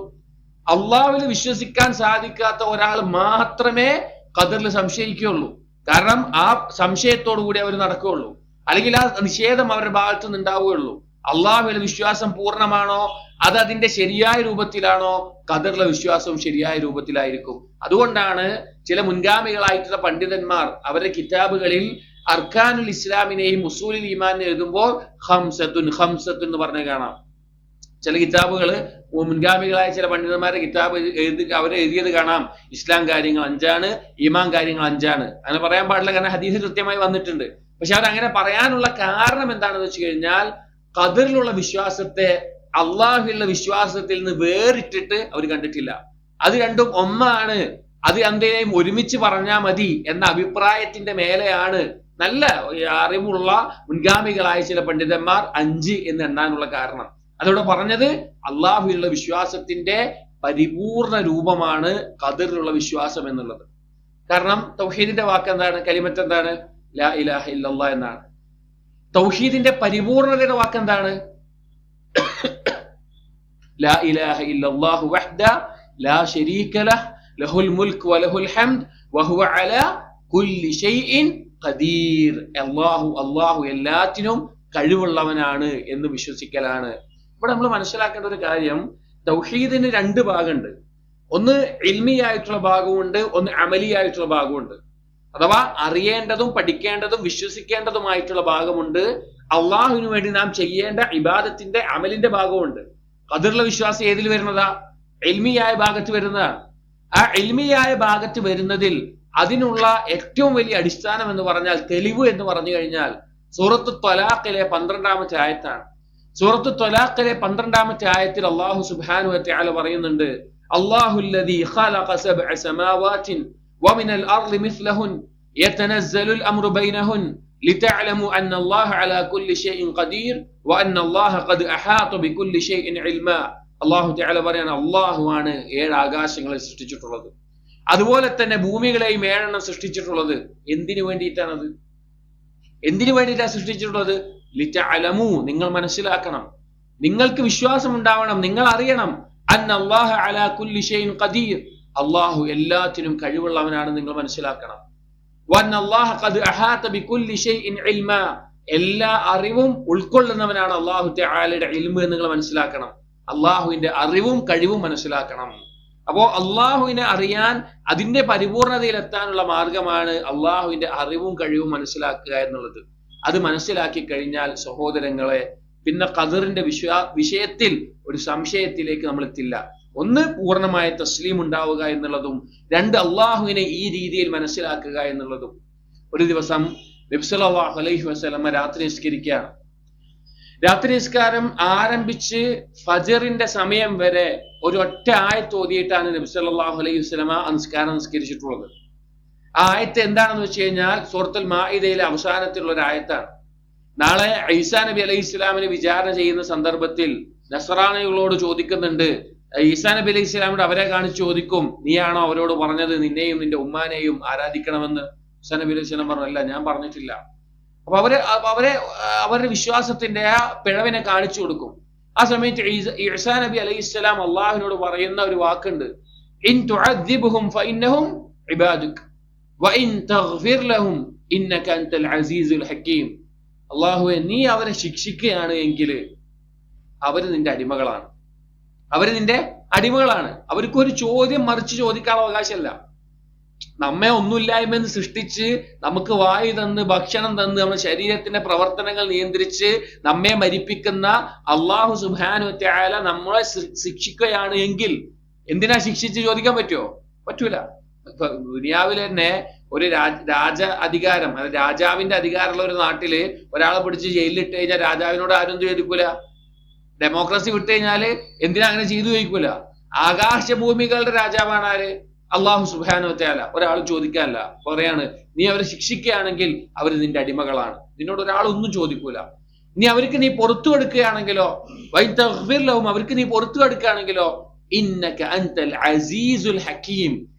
അള്ളാഹുവിൽ വിശ്വസിക്കാൻ സാധിക്കാത്ത ഒരാൾ മാത്രമേ ഖദറിൽ സംശയിക്കുകയുള്ളൂ. കാരണം ആ സംശയത്തോടു കൂടി അവർ നടക്കുകയുള്ളൂ, അല്ലെങ്കിൽ ആ നിഷേധം അവരുടെ ഭാഗത്തു നിന്ന് ഉണ്ടാവുകയുള്ളൂ. അള്ളാഹുവിലെ വിശ്വാസം പൂർണ്ണമാണോ, അത് അതിന്റെ ശരിയായ രൂപത്തിലാണോ, ഖദറിലെ വിശ്വാസവും ശരിയായ രൂപത്തിലായിരിക്കും. അതുകൊണ്ടാണ് ചില മുൻഗാമികളായിട്ടുള്ള പണ്ഡിതന്മാർ അവരുടെ കിതാബുകളിൽ അർക്കാനുൽ ഇസ്ലാമിനെയും ഉസൂലുൽ ഈമാനിനെ എഴുതുമ്പോൾ ഖംസത്തുൻ ഖംസത്തുൻ എന്ന് പറഞ്ഞ് കാണാം. ചില കിതാബുകള് മുൻഗാമികളായ ചില പണ്ഡിതന്മാരുടെ കിതാബ് അവരെ എഴുതിയത് കാണാം, ഇസ്ലാം കാര്യങ്ങൾ 5 ഈമാൻ കാര്യങ്ങൾ 5. അങ്ങനെ പറയാൻ പാടില്ല, കാരണം ഹദീസ് കൃത്യമായി വന്നിട്ടുണ്ട്. പക്ഷെ അവരങ്ങനെ പറയാനുള്ള കാരണം എന്താണെന്ന് വെച്ച് കഴിഞ്ഞാൽ ഖദറിലുള്ള വിശ്വാസത്തെ അള്ളാഹുവിലുള്ള വിശ്വാസത്തിൽ നിന്ന് വേറിട്ടിട്ട് അവർ കണ്ടിട്ടില്ല. അത് രണ്ടും ഒന്നാണ്, അത് എന്തിനേയും ഒരുമിച്ച് പറഞ്ഞാൽ മതി എന്ന അഭിപ്രായത്തിന്റെ മേലെയാണ് നല്ല അറിവുള്ള മുൻഗാമികളായ ചില പണ്ഡിതന്മാർ 5 എന്ന് എണ്ണാനുള്ള കാരണം. അതോടെ പറഞ്ഞത് അള്ളാഹുവിലുള്ള വിശ്വാസത്തിന്റെ പരിപൂർണ രൂപമാണ് ഖദറിലുള്ള വിശ്വാസം എന്നുള്ളത്. കാരണം തൗഹീദിന്റെ വാക്ക് എന്താണ്? കലിമത്ത് എന്താണ്? ലാ ഇലാഹ ഇല്ലല്ലാഹ് എന്നാണ്. തൗഹീദിന്റെ പരിപൂർണതയുടെ വാക്ക് എന്താണ്? ലാ ഇലാഹ ഇല്ലല്ലാഹു വഹ്ദ ലാ ശരീക ലഹ് ലഹുൽ മുൽക്ക് വലഹുൽ ഹംദ് വഹുവ അലാ കുല്ലി ഷൈഇൻ ഖദീർ. അല്ലാഹു എല്ലാത്തിനും കഴിവുള്ളവനാണ് എന്ന് വിശ്വസിക്കലാണ്. ഇവിടെ നമ്മൾ മനസ്സിലാക്കേണ്ട ഒരു കാര്യം, തൗഹീദിന് 2 ഭാഗമുണ്ട്. ഒന്ന് ഇൽമിയായിട്ടുള്ള ഭാഗമുണ്ട്, ഒന്ന് അമലിയായിട്ടുള്ള ഭാഗമുണ്ട്. അഥവാ അറിയേണ്ടതും പഠിക്കേണ്ടതും വിശ്വസിക്കേണ്ടതുമായിട്ടുള്ള ഭാഗമുണ്ട്. അള്ളാഹുവിന് വേണ്ടി നാം ചെയ്യേണ്ട ഇബാദത്തിന്റെ അമലിന്റെ ഭാഗമുണ്ട്. ഖദറിലെ വിശ്വാസം ഏതിൽ വരുന്നതാ? ഇൽമിയായ ഭാഗത്ത് വരുന്നതാണ്. ആ ഇൽമിയായ ഭാഗത്ത് വരുന്നതിൽ അതിനുള്ള ഏറ്റവും വലിയ അടിസ്ഥാനം എന്ന് പറഞ്ഞാൽ, തെളിവ് എന്ന് പറഞ്ഞു കഴിഞ്ഞാൽ സൂറത്തു ത്വലാഖിലെ 12ാമത്തെ ആയത്താണ്. സൂറത്തു ത്വലാഖിലെ 12ാമത്തെ ആയത്തിൽ അല്ലാഹു സുബ്ഹാനഹു വ തആല പറയുന്നുണ്ട്, അല്ലാഹുല്ലദീ ഖലഖ സബ്അ സമാവാതിൻ വമിനൽ അർളി മിസ്ലഹുൻ യതനസ്സലുൽ അംറു ബൈനഹുൻ ലിതഅലമു അന്നല്ലാഹ അലാ കുല്ലി ഷൈഇൻ ഖദീർ വഅന്നല്ലാഹ ഖദ് അഹാത ബികുല്ലി ഷൈഇൻ ഇൽമാ. അല്ലാഹു തആല പറയാണ്, അല്ലാഹു ആണ് 7 ആകാശങ്ങളെ സൃഷ്ടിച്ചിട്ടുള്ളത്, അതുപോലെ തന്നെ ഭൂമികളെയും 7 സൃഷ്ടിച്ചിട്ടുള്ളത്. എന്തിനു വേണ്ടിയിട്ടാണത്? എന്തിനു വേണ്ടിയിട്ടാണ് സൃഷ്ടിച്ചിട്ടുള്ളത്? ലിതഅലമു, നിങ്ങൾ മനസ്സിലാക്കണം, നിങ്ങൾക്ക് വിശ്വാസം ഉണ്ടാവണം, നിങ്ങൾ അറിയണം, അന്നല്ലാഹ അലാ കുല്ലി ഷൈഇൻ ഖദീർ, അല്ലാഹു എല്ലാത്തിനും കഴിവുള്ളവനാണ് നിങ്ങൾ മനസ്സിലാക്കണം. വഅന്നല്ലാഹ ഖദ് അഹാത ബികുല്ലി ഷൈഇൻ ഇൽമാ, എല്ലാ അറിവും ഉൾക്കൊള്ളുന്നവനാണ് അല്ലാഹു തആലയുടെ ഇൽമ് എന്ന് നിങ്ങൾ മനസ്സിലാക്കണം. അള്ളാഹുവിന്റെ അറിവും കഴിവും മനസ്സിലാക്കണം. അപ്പോ അള്ളാഹുവിനെ അറിയാൻ, അതിന്റെ പരിപൂർണതയിൽ എത്താനുള്ള മാർഗമാണ് അള്ളാഹുവിന്റെ അറിവും കഴിവും മനസ്സിലാക്കുക എന്നുള്ളത്. അത് മനസ്സിലാക്കി കഴിഞ്ഞാൽ സഹോദരങ്ങളെ, പിന്നെ ഖദറിന്റെ വിഷയത്തിൽ ഒരു സംശയത്തിലേക്ക് നമ്മൾ എത്തില്ല. ഒന്ന്, പൂർണ്ണമായ തസ്ലീം ഉണ്ടാവുക എന്നുള്ളതും, 2, അള്ളാഹുവിനെ ഈ രീതിയിൽ മനസ്സിലാക്കുക എന്നുള്ളതും. ഒരു ദിവസം നബി സല്ലല്ലാഹു അലൈഹി വസല്ലം രാത്രി നിസ്കരിക്കുകയാണ്. രാത്രി നിസ്കാരം ആരംഭിച്ച് ഫജറിന്റെ സമയം വരെ ഒരു ഒറ്റ ആയത്ത് ഓതിയിട്ടാണ് നബി സല്ലല്ലാഹു അലൈഹി വസല്ലം നിസ്കാരം നിസ്കരിച്ചിട്ടുള്ളത്. ആ ആയത്ത് എന്താണെന്ന് വെച്ച് കഴിഞ്ഞാൽ സൂറത്തുൽ മാഇദയിലെ അവസാനത്തിലുള്ള ഒരു ആയത്താണ്. നാളെ ഈസാ നബി അലൈഹി ഇസ്ലാമിനെ വിചാരണ ചെയ്യുന്ന സന്ദർഭത്തിൽ നസ്രാനികളോട് ചോദിക്കുന്നുണ്ട്, ഈസാ നബി അലൈഹി ഇസ്ലാമിനോട് അവരെ കാണിച്ച് ചോദിക്കും, നീയാണോ അവരോട് പറഞ്ഞത് നിന്നെയും നിന്റെ ഉമ്മാനെയും ആരാധിക്കണമെന്ന്? ഈസാ നബി അലൈഹി ഇസ്ലാം പറഞ്ഞു, അല്ല, ഞാൻ പറഞ്ഞിട്ടില്ല. അപ്പൊ അവരുടെ വിശ്വാസത്തിന്റെ ആ പിഴവിനെ കാണിച്ചു കൊടുക്കും. ആ സമയത്ത് ഈസാ നബി അലൈഹി ഇസ്ലാം അള്ളാഹുവിനോട് പറയുന്ന ഒരു വാക്കുണ്ട്, ഇൻ തുഅദ്ദിബ്ഹും ഫഇന്നഹും ഇബാദുക വഇൻ തഗ്ഫിർ ലഹും ഇന്നക അൻതൽ അസീസുൽ ഹകീം. അള്ളാഹുവേ, നീ അവരെ ശിക്ഷിക്കുകയാണ് എങ്കിൽ അവര് നിന്റെ അടിമകളാണ്. അവർക്ക് ഒരു ചോദ്യം മറിച്ച് ചോദിക്കാൻ അവകാശമല്ല. നമ്മെ ഒന്നുമില്ലായ്മയെന്ന് സൃഷ്ടിച്ച് നമുക്ക് വായു തന്ന് ഭക്ഷണം തന്ന് നമ്മുടെ ശരീരത്തിന്റെ പ്രവർത്തനങ്ങൾ നിയന്ത്രിച്ച് നമ്മെ മരിപ്പിക്കുന്ന അല്ലാഹു സുബ്ഹാനഹു വ തആല നമ്മളെ ശിക്ഷിക്കുകയാണ് എങ്കിൽ എന്തിനാ ശിക്ഷിച്ച് ചോദിക്കാൻ പറ്റുമോ? പറ്റൂല. ദുനിയാവിൽ തന്നെ ഒരു അധികാരം, രാജാവിന്റെ അധികാരമുള്ള ഒരു നാട്ടില് ഒരാളെ പിടിച്ച് ജയിലിലിട്ട് കഴിഞ്ഞാൽ രാജാവിനോട് ആരും ചോദിക്കൂല. ഡെമോക്രസി വിട്ട് കഴിഞ്ഞാല് എന്തിനാ അങ്ങനെ ചെയ്തു ചോദിക്കൂല. ആകാശഭൂമികളുടെ രാജാവാണ് ആര്? അല്ലാഹു സുബ്ഹാനഹു വ തആല. ഒരാൾ ചോദിക്കാനല്ല, പറയാണ് നീ അവരെ ശിക്ഷിക്കുകയാണെങ്കിൽ അവർ നിന്റെ അടിമകളാണ്, നിന്നോട് ഒരാളൊന്നും ചോദിക്കൂല. ഇനി അവർക്ക് നീ പുറത്തു കൊടുക്കുകയാണെങ്കിലോ, അവർക്ക് നീ പുറത്തു കൊടുക്കുകയാണെങ്കിലോ, ഇന്നക അൻതൽ അസീസുൽ ഹക്കീം,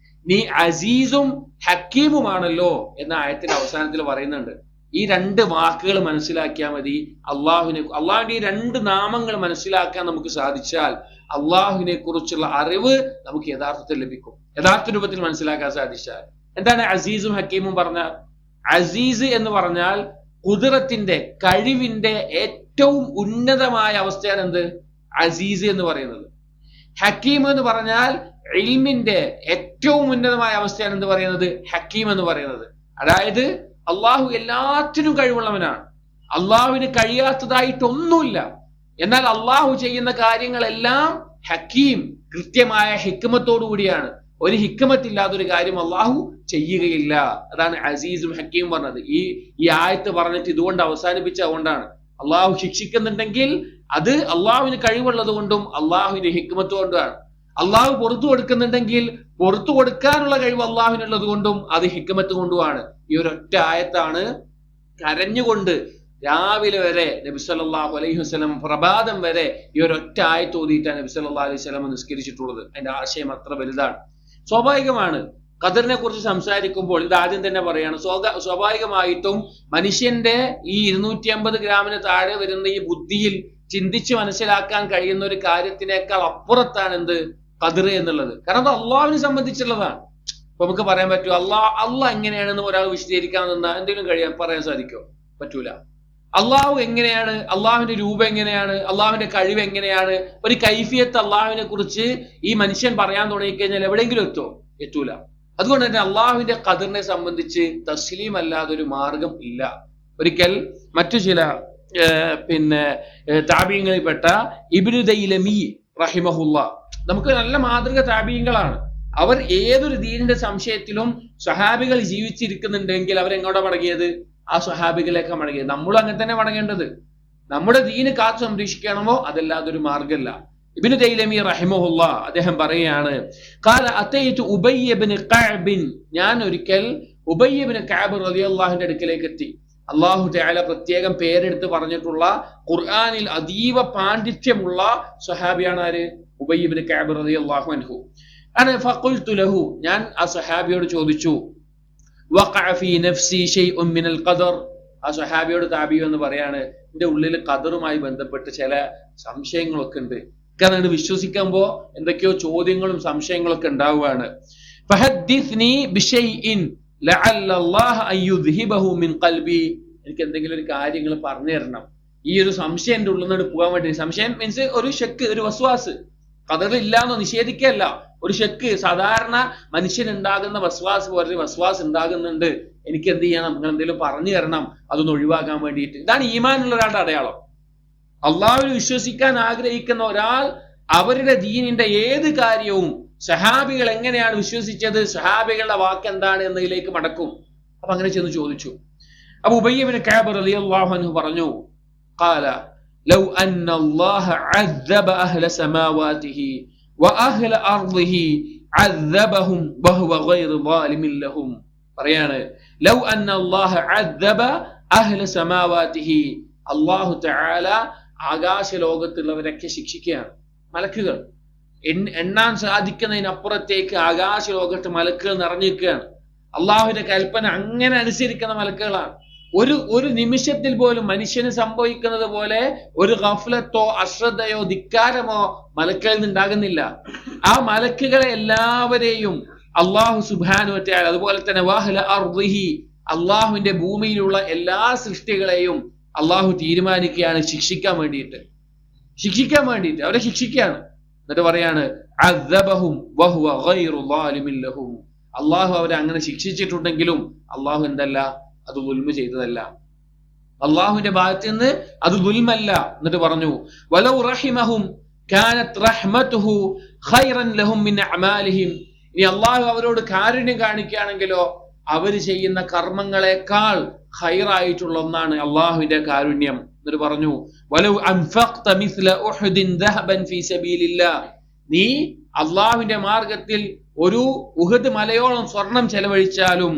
നീ അസീസും ഹക്കീമുമാണല്ലോ എന്ന ആയത്തിന്റെ അവസാനത്തിൽ പറയുന്നുണ്ട്. ഈ രണ്ട് വാക്കുകൾ മനസ്സിലാക്കിയാൽ മതി. അള്ളാഹുവിന്റെ ഈ രണ്ട് നാമങ്ങൾ മനസ്സിലാക്കാൻ നമുക്ക് സാധിച്ചാൽ അള്ളാഹുവിനെ കുറിച്ചുള്ള അറിവ് നമുക്ക് യഥാർത്ഥത്തിൽ ലഭിക്കും. യഥാർത്ഥ രൂപത്തിൽ മനസ്സിലാക്കാൻ സാധിച്ചാൽ എന്താണ് അസീസും ഹക്കീമും പറഞ്ഞാൽ? അസീസ് എന്ന് പറഞ്ഞാൽ ഖുദ്റത്തിന്റെ, കഴിവിന്റെ ഏറ്റവും ഉന്നതമായ അവസ്ഥയാണ് എന്ത്? അസീസ് എന്ന് പറയുന്നത്. ഹക്കീം എന്ന് പറഞ്ഞാൽ ഇൽമിന്റെ ഏറ്റവും ഉന്നതമായ അവസ്ഥയാണ് എന്ത് പറയുന്നത്? ഹക്കീം എന്ന് പറയുന്നത്. അതായത് അള്ളാഹു എല്ലാത്തിനും കഴിവുള്ളവനാണ്. അള്ളാഹുവിന് കഴിയാത്തതായിട്ടൊന്നുമില്ല. എന്നാൽ അള്ളാഹു ചെയ്യുന്ന കാര്യങ്ങളെല്ലാം ഹക്കീം, കൃത്യമായ ഹിക്മത്തോടു കൂടിയാണ്. ഒരു ഹിക്മത്തില്ലാത്ത ഒരു കാര്യം അള്ളാഹു ചെയ്യുകയില്ല. അതാണ് അസീസും ഹക്കീം പറഞ്ഞത്. ഈ ആയത്ത് പറഞ്ഞിട്ട് ഇതുകൊണ്ട് അവസാനിപ്പിച്ചുകൊണ്ടാണ്. അള്ളാഹു ശിക്ഷിക്കുന്നുണ്ടെങ്കിൽ അത് അള്ളാഹുവിന് കഴിവുള്ളത് കൊണ്ടും അള്ളാഹുവിന്റെ ഹിക്മത്ത് കൊണ്ടുമാണ്. അള്ളാഹു പുറത്തു കൊടുക്കുന്നുണ്ടെങ്കിൽ പുറത്തു കൊടുക്കാനുള്ള കഴിവ് അള്ളാഹുവിനുള്ളത് കൊണ്ടും അത് ഹിക്മത്ത് കൊണ്ടുമാണ്. ഈ ഒരൊറ്റ ആയത്താണ് കരഞ്ഞുകൊണ്ട് രാവിലെ വരെ നബി സല്ലല്ലാഹു അലൈഹി വസല്ലം പ്രഭാതം വരെ ഈ ഒരൊറ്റ ആയത്ത് ഓതിയിട്ടാണ് നബി സല്ലല്ലാഹു അലൈഹി വസല്ലം നിസ്കരിച്ചിട്ടുള്ളത്. അതിന്റെ ആശയം അത്ര വലുതാണ്. സ്വാഭാവികമാണ് ഖദറിനെ കുറിച്ച് സംസാരിക്കുമ്പോൾ ഇത് ആദ്യം തന്നെ പറയാണ്, സ്വാഭാവികമായിട്ടും മനുഷ്യന്റെ ഈ 250 ഗ്രാമിന് താഴെ വരുന്ന ഈ ബുദ്ധിയിൽ ചിന്തിച്ച് മനസ്സിലാക്കാൻ കഴിയുന്ന ഒരു കാര്യത്തിനേക്കാൾ അപ്പുറത്താണ് എന്ത്? ഖദർ എന്നുള്ളത്. കാരണം അത് അള്ളാഹുവിനെ സംബന്ധിച്ചുള്ളതാണ്. അപ്പൊ നമുക്ക് പറയാൻ പറ്റുമോ അള്ളാഹ് എങ്ങനെയാണെന്ന് ഒരാൾ വിശദീകരിക്കാൻ നിന്നാൽ എന്തെങ്കിലും പറയാൻ സാധിക്കോ? പറ്റൂല. അള്ളാഹു എങ്ങനെയാണ്, അള്ളാഹുവിന്റെ രൂപം എങ്ങനെയാണ്, അള്ളാഹുവിന്റെ കഴിവ് എങ്ങനെയാണ്, ഒരു കൈഫിയത്ത് അള്ളാഹുവിനെ കുറിച്ച് ഈ മനുഷ്യൻ പറയാൻ തുടങ്ങിക്കഴിഞ്ഞാൽ എവിടെയെങ്കിലും എത്തൂല. അതുകൊണ്ട് തന്നെ അള്ളാഹുവിന്റെ ഖദറിനെ സംബന്ധിച്ച് തസ്ലീം അല്ലാതെ ഒരു മാർഗം ഇല്ല. ഒരിക്കൽ മറ്റു ചില താബീങ്ങളിൽപ്പെട്ട ഇബ്നു ദൈലമി റഹിമഹുല്ല, നമുക്ക് നല്ല മാതൃക താബീങ്ങളാണ്. അവർ ഏതൊരു ദീനിന്റെ സംശയത്തിലും സ്വഹാബികൾ ജീവിച്ചിരിക്കുന്നുണ്ടെങ്കിൽ അവരെങ്ങോട്ടാ മടങ്ങിയത്? ആ സ്വഹാബികളെയൊക്കെ മടങ്ങിയത്. നമ്മളും അങ്ങനെ തന്നെ മടങ്ങേണ്ടത്. നമ്മുടെ ദീന് കാത്തു സംരക്ഷിക്കണമോ അതല്ലാതെ ഒരു മാർഗമല്ല. ഇബ്നു ദൈലമി റഹിമഹുല്ല അദ്ദേഹം പറയുകയാണ്, ഖാല അതൈതു ഉബയ്യ ഇബ്നു കഅബ്, ഞാൻ ഒരിക്കൽ ഉബയ്യ ഇബ്നു കഅബ് റളിയല്ലാഹുവിന്റെ അടുക്കലേക്ക് എത്തി. അല്ലാഹു തആല പ്രത്യേകം പേരെടുത്ത് പറഞ്ഞിട്ടുള്ള ഖുർആനിൽ അതീവ പാണ്ഡിത്യമുള്ള സ്വഹാബിയാണ് ആര്? ഉബയ്യ ഇബ്നു കഅബ് റളിയല്ലാഹു അൻഹു. അന ഫഖുൽതു ലഹു, ഞാൻ ആ സ്വഹാബിയോട് ചോദിച്ചു, വഖഅ ഫീ നഫ്സി ശൈഉൻ മിനൽ ഖദർ. ആ സ്വഹാബിയോട് താബി എന്ന് പറയാണ്, എന്റെ ഉള്ളിൽ ഖദറുമായി ബന്ധപ്പെട്ട് ചില സംശയങ്ങളൊക്കെ ഉണ്ട്. കാരണം വിശ്വസിക്കുമ്പോ എന്തൊക്കെയോ ചോദ്യങ്ങളും സംശയങ്ങളൊക്കെ ഉണ്ടാവുകയാണ്. ഫഹദ്ദിസ്നി ബിശൈഇൻ ലഅല്ല അല്ലാഹ അൻ യുദ്ഹിബഹു മിൻ ഖൽബി, എനിക്ക് എന്തെങ്കിലും ഒരു കാര്യങ്ങൾ പറഞ്ഞു തരണം. ഈ ഒരു സംശയം എന്റെ ഉള്ളിൽ നിന്ന് പോകാൻ വേണ്ടി. സംശയം മീൻസ് ഒരു ഷക്ക്, ഒരു വസ്വാസ്. ഖദറിൽ ഇല്ലാന്ന് നിഷേധിക്കല്ല, ഒരു ഷക്ക്. സാധാരണ മനുഷ്യൻ ഉണ്ടാകുന്ന വസ്വാസ് പോലെ വസ്വാസ് ഉണ്ടാകുന്നുണ്ട്. എനിക്ക് എന്ത് ചെയ്യണം? നിങ്ങൾ എന്തെങ്കിലും പറഞ്ഞു തരണം, അതൊന്ന് ഒഴിവാക്കാൻ വേണ്ടിയിട്ട്. ഇതാണ് ഈമാനുള്ള ഒരാളുടെ അടയാളം. അള്ളാഹുവിൽ വിശ്വസിക്കാൻ ആഗ്രഹിക്കുന്ന ഒരാൾ അവരുടെ ദീനിന്റെ ഏത് കാര്യവും സഹാബികൾ എങ്ങനെയാണ് വിശ്വസിച്ചത്, സഹാബികളുടെ വാക്ക് എന്താണ് എന്നതിലേക്ക് മടക്കും. അപ്പൊ അങ്ങനെ ചെന്ന് ചോദിച്ചു. അപ്പൊ ഉബയ്യ ഇബ്നു കഅബ് റളിയല്ലാഹു അൻഹു പറഞ്ഞു, ഖാല ലൗ അന്ന അല്ലാഹ അദ്ദബ അഹ്ല സമാവാതിഹി വഅഹ്ല അർദിഹി അദ്ദബഹും വഹുവ ഗൈറു ളാലിമിൻ ലഹും. പറയാണ്, ലൗ അന്ന അല്ലാഹ അദ്ദബ അഹ്ല സമാവാതിഹി, അല്ലാഹു തആല ആകാശ ലോകത്തുള്ളവരൊക്കെ ശിക്ഷിക്കുകയാണ്. മലക്കുകൾ എണ്ണാൻ സാധിക്കുന്നതിനപ്പുറത്തേക്ക് ആകാശ ലോകത്ത് മലക്കുകൾ നിറഞ്ഞിരിക്കുകയാണ്. അള്ളാഹുവിന്റെ കൽപ്പന അങ്ങനെ അനുസരിക്കുന്ന മലക്കുകളാണ്. ഒരു നിമിഷത്തിൽ പോലും മനുഷ്യന് സംഭവിക്കുന്നത് പോലെ ഒരു ഗഫ്ലത്തോ അശ്രദ്ധയോ ധിക്കാരമോ മലക്കുകളിൽ നിന്നുണ്ടാകുന്നില്ല. ആ മലക്കുകളെ എല്ലാവരെയും അള്ളാഹു സുബ്ഹാനഹു വ തആല, അതുപോലെ തന്നെ വഅഹ്ല അർദിഹി, അള്ളാഹുവിന്റെ ഭൂമിയിലുള്ള എല്ലാ സൃഷ്ടികളെയും അള്ളാഹു തീരുമാനിക്കുകയാണ് ശിക്ഷിക്കാൻ വേണ്ടിയിട്ട്. അവരെ ശിക്ഷിക്കുകയാണ്. എന്നിട്ട് പറയാണ്, അദ്ദബഹും വഹുവ ഗൈറു ളാലിമിൻ ലഹും, അള്ളാഹു അവരെ അങ്ങനെ ശിക്ഷിച്ചിട്ടുണ്ടെങ്കിലും അള്ളാഹു എന്തല്ല, അത് ദുൽമ ചെയ്തതല്ല. അള്ളാഹുവിന്റെ ഭാഗത്ത് നിന്ന് അത് ദുൽമല്ല. എന്നിട്ട് പറഞ്ഞു, വലൗ റഹിമഹും കാനത് റഹ്മതുഹു ഖൈറൻ ലഹും മിൻ അഅമാലിഹിം, ഇനി അള്ളാഹു അവരോട് കാരുണ്യം കാണിക്കുകയാണെങ്കിലോ അവര് ചെയ്യുന്ന കർമ്മങ്ങളെക്കാൾ ഖൈറായിട്ടുള്ള ഒന്നാണ് അള്ളാഹുവിന്റെ കാരുണ്യം. എന്നിട്ട് പറഞ്ഞു, വലൗ അൻഫഖ്ത മിസ്ല ഉഹുദിൻ ദഹബൻ ഫീ സബീലില്ലാഹ്, നീ അള്ളാഹുവിന്റെ മാർഗത്തിൽ ഒരു ഉഹദ് മലയോളം സ്വർണം ചെലവഴിച്ചാലും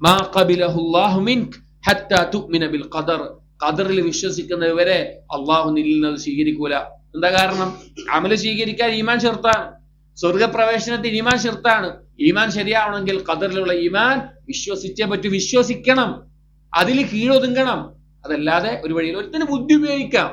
മാ ഖബിലഹു അല്ലാഹു മിൻക ഹത്താ തുഅ്മിന ബിൽ ഖദർ, ഖദറിൽ വിശ്വസിക്കുന്നവരെ അള്ളാഹു നിന്നിൽ നിന്ന് സ്വീകരിക്കൂല. എന്താ കാരണം? അമല് സ്വീകരിക്കാൻ ഈമാൻ ഷർത്താണ്. സ്വർഗപ്രവേശനത്തിന് ഈമാൻ ഷർത്താണ്. ഈമാൻ ശരിയാവണമെങ്കിൽ ഖദറിലുള്ള ഈമാൻ വിശ്വസിച്ചേ പറ്റൂ. വിശ്വസിക്കണം, അതിൽ കീഴൊതുങ്ങണം. അതല്ലാതെ ഒരു വഴിയിൽ ഒരുത്തിന് ബുദ്ധി ഉപയോഗിക്കാം.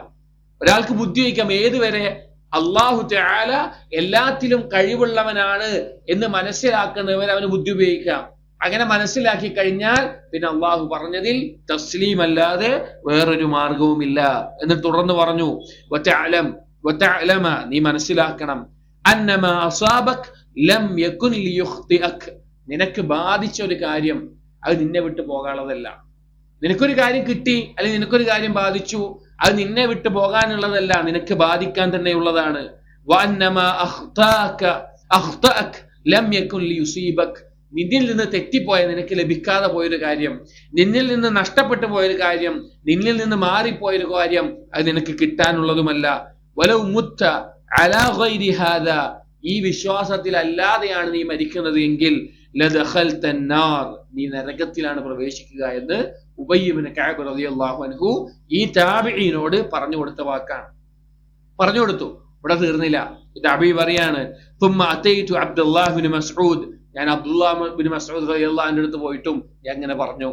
ഒരാൾക്ക് ബുദ്ധി ഉപയോഗിക്കാം ഏതുവരെ? അള്ളാഹു തആല എല്ലാത്തിലും കഴിവുള്ളവനാണ് എന്ന് മനസ്സിലാക്കുന്നവരെ അവന് ബുദ്ധി ഉപയോഗിക്കാം. അങ്ങനെ മനസ്സിലാക്കി കഴിഞ്ഞാൽ പിന്നെ അള്ളാഹു പറഞ്ഞതിൽ തസ്ലീം അല്ലാതെ വേറൊരു മാർഗവുമില്ല എന്ന് തുടർന്ന് പറഞ്ഞു. വതഅലമ, നീ മനസ്സിലാക്കണം, അന്നമാ അസാബക് ലം യകുൻ ലിയുഖ്തിഅക്, നിനക്ക് ബാധിച്ച ഒരു കാര്യം അത് നിന്നെ വിട്ടു പോകാനുള്ളതല്ല. നിനക്കൊരു കാര്യം കിട്ടി അല്ലെങ്കിൽ നിനക്കൊരു കാര്യം ബാധിച്ചു, അത് നിന്നെ വിട്ടു പോകാനുള്ളതല്ല, നിനക്ക് ബാധിക്കാൻ തന്നെയുള്ളതാണ്. വഅന്നമാ അഖ്തഅക് ലം യകുൻ ലിയുസീബക്, നിന്നിൽ നിന്ന് തെറ്റിപ്പോയ, നിനക്ക് ലഭിക്കാതെ പോയൊരു കാര്യം, നിന്നിൽ നിന്ന് നഷ്ടപ്പെട്ടു പോയൊരു കാര്യം, നിന്നിൽ നിന്ന് മാറിപ്പോയൊരു കാര്യം അത് നിനക്ക് കിട്ടാനുള്ളതുമല്ല. വലൗ മുത്ത അലാ ഗൈരി ഹാദാ, ഈ വിശ്വാസത്തിൽ അല്ലാതെയാണ് നീ മരിക്കുന്നത് എങ്കിൽ ലദഖൽത അന്നാർ, നീ നരകത്തിലാണ് പ്രവേശിക്കുക എന്ന് ഉബയ്യ് ഇബ്നു കഅബ് റളിയല്ലാഹു അൻഹു ഈ താബിഈനോട് പറഞ്ഞു കൊടുത്ത വാക്കാണ്. പറഞ്ഞു കൊടുത്തു. ഇവിടെ തീർന്നില്ല. താബിഈ പറയാണ്, തുമ്മ അതൈതു അബ്ദുല്ലാഹ് ഇബ്നു മസ്ഊദ്, ഞാൻ അബ്ദുല്ലാഹ് ഇബ്നു മസ്ഊദ് റളിയല്ലാഹു അൻഹു അടുത്ത് പോയിട്ടും എങ്ങനെ പറഞ്ഞു?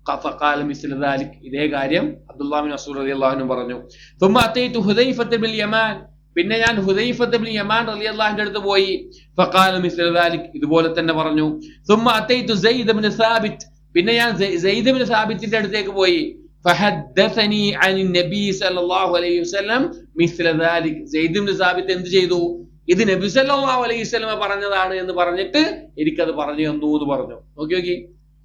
ഖഫഖാല മിസ്ല ദാലിക്, ഇതേ കാര്യം അബ്ദുല്ലാഹ് ഇബ്നു മസ്ഊദ് റളിയല്ലാഹു അൻഹു പറഞ്ഞു. തുമ്മ അതൈതു ഹുദൈഫത്ത് ഇബ്നുൽ യമാൻ, പിന്നെ ഞാൻ ഹുദൈഫത്ത് ഇബ്നു യമാൻ റളിയല്ലാഹു അൻഹു അടുത്ത് പോയി. ഫഖാല മിസ്ല ദാലിക്, ഇതുപോലെ തന്നെ പറഞ്ഞു. തുമ്മ അതൈതു സയ്യിദ് ഇബ്നു സാബിത്ത്, പിന്നെ ഞാൻ സയ്യിദ് ഇബ്നു സാബിത്തിന്റെ അടുത്തേക്ക് പോയി. ഫഹദ്ദസനി അനി നബി സല്ലല്ലാഹു അലൈഹി വസല്ലം മിസ്ല ദാലിക്, സയ്യിദ് ഇബ്നു സാബിത്ത് എന്ത് ചെയ്തു? ഇത് നബി സല്ലല്ലാഹു അലൈഹി വസല്ലം പറഞ്ഞതാണ് എന്ന് പറഞ്ഞിട്ട് എനിക്കത് പറഞ്ഞു തന്നു എന്ന് പറഞ്ഞു. നോക്കി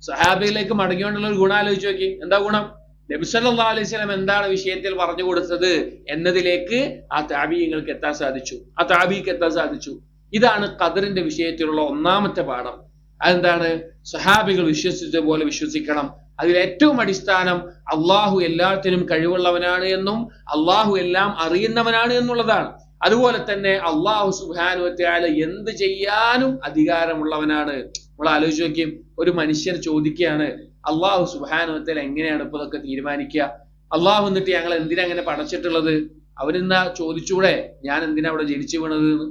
സഹാബിയിലേക്ക് മടങ്ങിക്കൊണ്ടുള്ള ഒരു ഗുണം ആലോചിച്ച് നോക്കി. എന്താ ഗുണം? നബി സല്ലല്ലാഹു അലൈഹി വസല്ലം എന്താണ് വിഷയത്തിൽ പറഞ്ഞു കൊടുത്തത് എന്നതിലേക്ക് ആ താബിഈങ്ങൾക്ക് എത്താൻ സാധിച്ചു. ഇതാണ് ഖദറിന്റെ വിഷയത്തിലുള്ള ഒന്നാമത്തെ പാഠം. അതെന്താണ്? സഹാബികൾ വിശ്വസിച്ച പോലെ വിശ്വസിക്കണം. അതിൽ ഏറ്റവും അടിസ്ഥാനം അള്ളാഹു എല്ലാത്തിനും കഴിവുള്ളവനാണ് എന്നും അള്ളാഹു എല്ലാം അറിയുന്നവനാണ് എന്നുള്ളതാണ്. അതുപോലെ തന്നെ അള്ളാഹു സുബ്ഹാനഹു വ തആല എന്ത് ചെയ്യാനും അധികാരമുള്ളവനാണ്. നമ്മൾ ആലോചിച്ച് നോക്കിയും, ഒരു മനുഷ്യൻ ചോദിക്കുകയാണ്, അള്ളാഹു സുബ്ഹാനഹു വ തആല എങ്ങനെയാണ് ഇപ്പൊ ഇതൊക്കെ തീരുമാനിക്കുക? അള്ളാഹു എന്നിട്ട് ഞങ്ങൾ എന്തിനാ അങ്ങനെ പടച്ചിട്ടുള്ളത്? അവനെന്നാ ചോദിച്ചൂടെ ഞാൻ എന്തിനാ അവിടെ ജനിച്ചു വീണത് എന്ന്?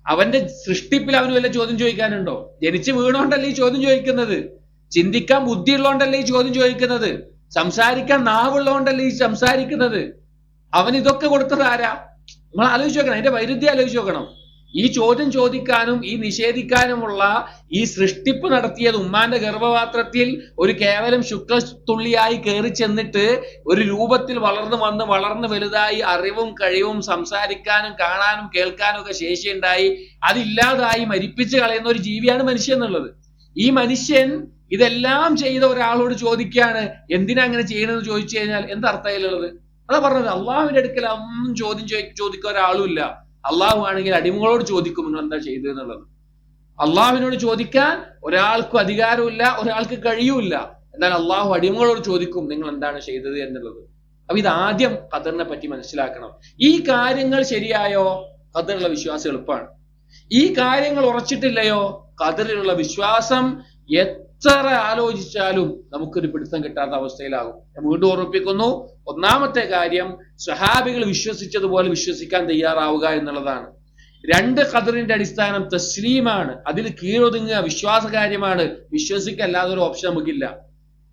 അവന്റെ സൃഷ്ടിപ്പിൽ അവന് വല്ല ചോദ്യം ചോദിക്കാനുണ്ടോ? ജനിച്ചു വീണോണ്ടല്ലേ ഈ ചോദ്യം ചോദിക്കുന്നത്? ചിന്തിക്കാൻ ബുദ്ധിയുള്ളതുകൊണ്ടല്ലേ ഈ ചോദ്യം ചോദിക്കുന്നത്? സംസാരിക്കാൻ നാവുള്ളതുകൊണ്ടല്ലേ ഈ സംസാരിക്കുന്നത്? അവൻ ഇതൊക്കെ കൊടുത്തത് ആരാ? നമ്മൾ ആലോചിച്ച് നോക്കണം, അതിന്റെ വൈരുദ്ധ്യം ആലോചിച്ച് നോക്കണം. ഈ ചോദ്യം ചോദിക്കാനും ഈ നിഷേധിക്കാനുമുള്ള ഈ സൃഷ്ടിപ്പ് നടത്തിയത് ഉമ്മാന്റെ ഗർഭപാത്രത്തിൽ ഒരു കേവലം ശുക്ലത്തുള്ളിയായി കയറി ചെന്നിട്ട് ഒരു രൂപത്തിൽ വളർന്ന് വലുതായി അറിവും കഴിവും സംസാരിക്കാനും കാണാനും കേൾക്കാനും ഒക്കെ ശേഷിയുണ്ടായി അതില്ലാതായി മരിപ്പിച്ച് കളയുന്ന ഒരു ജീവിയാണ് മനുഷ്യൻ എന്നുള്ളത്. ഈ മനുഷ്യൻ ഇതെല്ലാം ചെയ്ത ഒരാളോട് ചോദിക്കുകയാണ് എന്തിനാ അങ്ങനെ ചെയ്യണമെന്ന് ചോദിച്ചു കഴിഞ്ഞാൽ എന്തർത്ഥയിലുള്ളത്? അതാ പറഞ്ഞത്, അള്ളാഹുവിന്റെ അടുക്കൽ ഒന്നും ചോദിക്കാൻ ഒരാളും ഇല്ല. അള്ളാഹു ആണെങ്കിൽ അടിമകളോട് ചോദിക്കും നിങ്ങൾ എന്താ ചെയ്തത് എന്നുള്ളത്. അള്ളാഹുവിനോട് ചോദിക്കാൻ ഒരാൾക്കും അധികാരമില്ല, ഒരാൾക്ക് കഴിയൂല. എന്നാൽ അള്ളാഹു അടിമകളോട് ചോദിക്കും നിങ്ങൾ എന്താണ് ചെയ്തത് എന്നുള്ളത്. അപ്പൊ ഇതാദ്യം ഖദറിനെ പറ്റി മനസ്സിലാക്കണം. ഈ കാര്യങ്ങൾ ശരിയായോ ഖദറിലുള്ള വിശ്വാസം എളുപ്പമാണ്. ഈ കാര്യങ്ങൾ ഉറച്ചിട്ടില്ലയോ ഖദറിലുള്ള വിശ്വാസം എത്ര ആലോചിച്ചാലും നമുക്കൊരു പിടുത്തം കിട്ടാത്ത അവസ്ഥയിലാകും. ഞാൻ വീണ്ടും ഓർമ്മിപ്പിക്കുന്നു, ഒന്നാമത്തെ കാര്യം സ്വഹാബികൾ വിശ്വസിച്ചതുപോലെ വിശ്വസിക്കാൻ തയ്യാറാവുക എന്നുള്ളതാണ്. രണ്ട്, ഖദറിന്റെ അടിസ്ഥാനം തസ്ലീമാണ്, അതിൽ കീഴൊതുങ്ങുക വിശ്വാസകാര്യമാണ്. വിശ്വസിക്കല്ലാതെ ഒരു ഓപ്ഷൻ നമുക്കില്ല.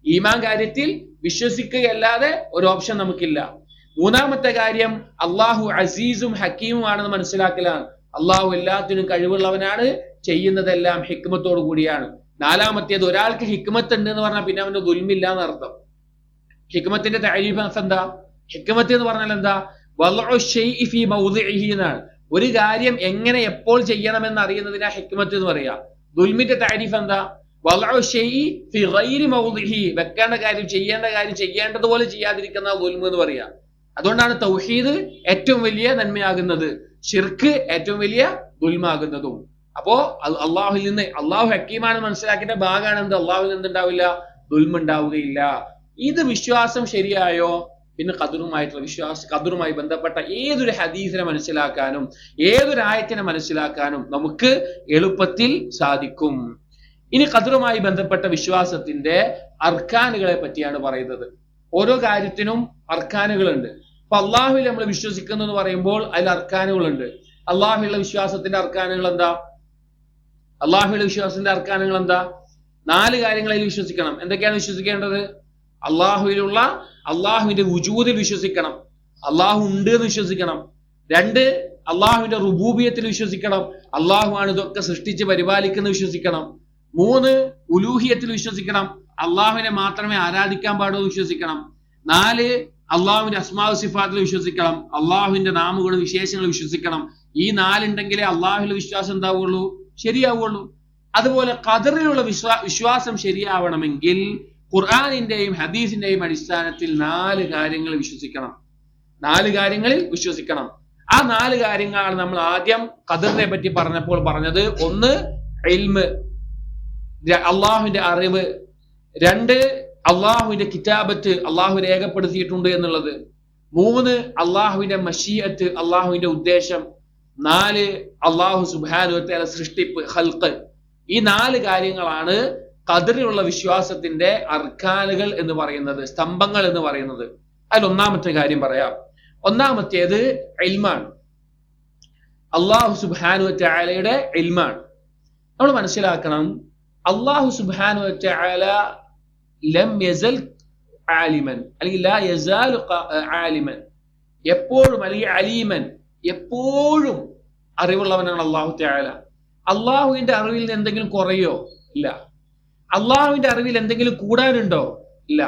ഈമാൻ കാര്യത്തിൽ വിശ്വസിക്കുകയല്ലാതെ ഒരു ഓപ്ഷൻ നമുക്കില്ല. മൂന്നാമത്തെ കാര്യം അള്ളാഹു അസീസും ഹക്കീമും ആണെന്ന് മനസ്സിലാക്കലാണ്. അള്ളാഹു എല്ലാത്തിനും കഴിവുള്ളവനാണ്, ചെയ്യുന്നതെല്ലാം ഹിക്മത്തോടു കൂടിയാണ്. നാലാമത്തേത് ഒരാൾക്ക് ഹിക്മത്ത് ഉണ്ട് എന്ന് പറഞ്ഞാൽ പിന്നെ അവന്റെ ദുൽമില്ല എന്നർത്ഥം. ഹിക്മത്തിന്റെ തഅരീഫ് എന്താ? ഹിക്മത്ത് എന്ന് പറഞ്ഞാൽ എന്താ? വളഉ ശൈഇ ഫീ മൗദിഇഹി എന്നാണ്. ഒരു കാര്യം എങ്ങനെ എപ്പോൾ ചെയ്യണമെന്ന് അറിയുന്നതിനാ ഹിക്മത്ത് എന്ന് പറയാ. ദുൽമിന്റെ തഅരീഫ് എന്താ? വളഉ ശൈഇ ഫീ ഗൈരി മൗദിഇഹി, വെക്കേണ്ട കാര്യം ചെയ്യേണ്ടതുപോലെ ചെയ്യാതിരിക്കുന്ന ദുൽമ് എന്ന് പറയാ. അതുകൊണ്ടാണ് തൗഹീദ് ഏറ്റവും വലിയ നന്മയാകുന്നത്, ശിർക്ക് ഏറ്റവും വലിയ ദുൽമാകുന്നതും. അപ്പോ അള്ളാഹുവിൽ നിന്ന്, അള്ളാഹു ഹക്കീമാണ് മനസ്സിലാക്കിയ ഭാഗമാണ് എന്ത്? അള്ളാഹുവിൽ നിന്ന് എന്തുണ്ടാവില്ല? ദുൽമ ഉണ്ടാവുകയില്ല. ഇത് വിശ്വാസം ശരിയായോ പിന്നെ ഖദറുമായി ബന്ധപ്പെട്ട ഏതൊരു ഹദീസിനെ മനസ്സിലാക്കാനും ഏതൊരു ആയത്തിനെ മനസ്സിലാക്കാനും നമുക്ക് എളുപ്പത്തിൽ സാധിക്കും. ഇനി ഖദറുമായി ബന്ധപ്പെട്ട വിശ്വാസത്തിന്റെ അർക്കാനുകളെ പറ്റിയാണ് പറയുന്നത്. ഓരോ കാര്യത്തിനും അർക്കാനുകളുണ്ട്. അപ്പൊ അള്ളാഹുവിൽ നമ്മൾ വിശ്വസിക്കുന്നു എന്ന് പറയുമ്പോൾ അതിൽ അർക്കാനുകളുണ്ട്. അള്ളാഹുവിലുള്ള വിശ്വാസത്തിന്റെ അർക്കാനുകൾ എന്താ? അള്ളാഹുവിലുള്ള വിശ്വാസത്തിന്റെ അർക്കാനുകൾ എന്താ? 4 കാര്യങ്ങളിൽ വിശ്വസിക്കണം. എന്തൊക്കെയാണ് വിശ്വസിക്കേണ്ടത്? അള്ളാഹുവിലുള്ള അള്ളാഹുവിന്റെ വുജൂദിൽ വിശ്വസിക്കണം, അള്ളാഹു ഉണ്ട് എന്ന് വിശ്വസിക്കണം. 2, അള്ളാഹുവിന്റെ റുബൂബിയത്തിൽ വിശ്വസിക്കണം, അള്ളാഹു ആണ് ഇതൊക്കെ സൃഷ്ടിച്ച് പരിപാലിക്കുന്ന വിശ്വസിക്കണം. 3, ഉലൂഹിയത്തിൽ വിശ്വസിക്കണം, അള്ളാഹുവിനെ മാത്രമേ ആരാധിക്കാൻ പാടുള്ളൂ വിശ്വസിക്കണം. 4, അള്ളാഹുവിന്റെ അസ്മാഉ സിഫാത്തിൽ വിശ്വസിക്കണം, അള്ളാഹുവിന്റെ നാമങ്ങളും വിശേഷങ്ങൾ വിശ്വസിക്കണം. ഈ 4 ഉണ്ടെങ്കിലേ അള്ളാഹുവിന്റെ വിശ്വാസം എന്താവുള്ളൂ, ശരിയാവുള്ളൂ. അതുപോലെ ഖദറിലുള്ള വിശ്വാസം ശരിയാവണമെങ്കിൽ ഖുർആനിന്റെയും ഹദീസിന്റെയും അടിസ്ഥാനത്തിൽ 4 കാര്യങ്ങൾ വിശ്വസിക്കണം. 4 കാര്യങ്ങളിൽ വിശ്വസിക്കണം. ആ 4 കാര്യങ്ങളാണ് നമ്മൾ ആദ്യം ഖദറിനെ പറ്റി പറഞ്ഞപ്പോൾ പറഞ്ഞത്. 1, ഇൽമ്, അള്ളാഹുവിന്റെ അറിവ്. 2, അള്ളാഹുവിന്റെ കിതാബത്ത്, അള്ളാഹു രേഖപ്പെടുത്തിയിട്ടുണ്ട് എന്നുള്ളത്. 3, അള്ളാഹുവിന്റെ മശീഅത്ത്, അള്ളാഹുവിന്റെ ഉദ്ദേശം. 4, അള്ളാഹു സുബ്ഹാനഹു വ തആല സൃഷ്ടിപ്പ്, ഖൽഖ്. ഈ 4 കാര്യങ്ങളാണ് ഖദറിലുള്ള വിശ്വാസത്തിന്റെ അർക്കാനുകൾ എന്ന് പറയുന്നത്, സ്തംഭങ്ങൾ എന്ന് പറയുന്നത്. അതിൽ ഒന്നാമത്തെ കാര്യം പറയാം. ഒന്നാമത്തേത് ഇൽമാണ്, അള്ളാഹു സുബ്ഹാനഹു വ തആലയുടെ ഇൽമാണ്. നമ്മൾ മനസ്സിലാക്കണം, അള്ളാഹു സുബ്ഹാനഹു വ തആല ലം യസൽ ആലിമൻ, അല്ലെങ്കിൽ ലാ യസാലു ആലിമൻ, എപ്പോഴും, അല്ലെങ്കിൽ അലീമൻ, എപ്പോഴും അറിവുള്ളവനാണ് അള്ളാഹു തആല. അള്ളാഹുവിന്റെ അറിവിൽ നിന്ന് എന്തെങ്കിലും കുറയോ? ഇല്ല. അള്ളാഹുവിന്റെ അറിവിൽ എന്തെങ്കിലും കൂടാനുണ്ടോ? ഇല്ല.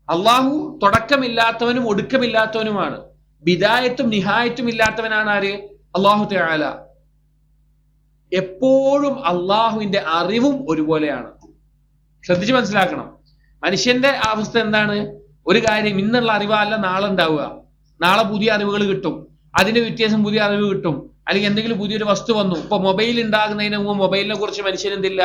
അള്ളാഹു തുടക്കമില്ലാത്തവനും ഒടുക്കമില്ലാത്തവനുമാണ്. ബിദായത്തും നിഹായത്തും ഇല്ലാത്തവനാണ് ആര്? അള്ളാഹു തആല. എപ്പോഴും അള്ളാഹുവിന്റെ അറിവും ഒരുപോലെയാണ്. ശ്രദ്ധിച്ച് മനസ്സിലാക്കണം. മനുഷ്യന്റെ അവസ്ഥ എന്താണ്? ഒരു കാര്യം ഇന്നുള്ള അറിവല്ല നാളെ ഉണ്ടാവുക, നാളെ പുതിയ അറിവുകൾ കിട്ടും, അതിന്റെ വ്യത്യാസം പുതിയ അറിവ് കിട്ടും, അല്ലെങ്കിൽ എന്തെങ്കിലും പുതിയൊരു വസ്തു വന്നു. ഇപ്പൊ മൊബൈൽ ഉണ്ടാകുന്നതിന് മുമ്പ് മൊബൈലിനെ കുറിച്ച് മനുഷ്യന് എന്തില്ല,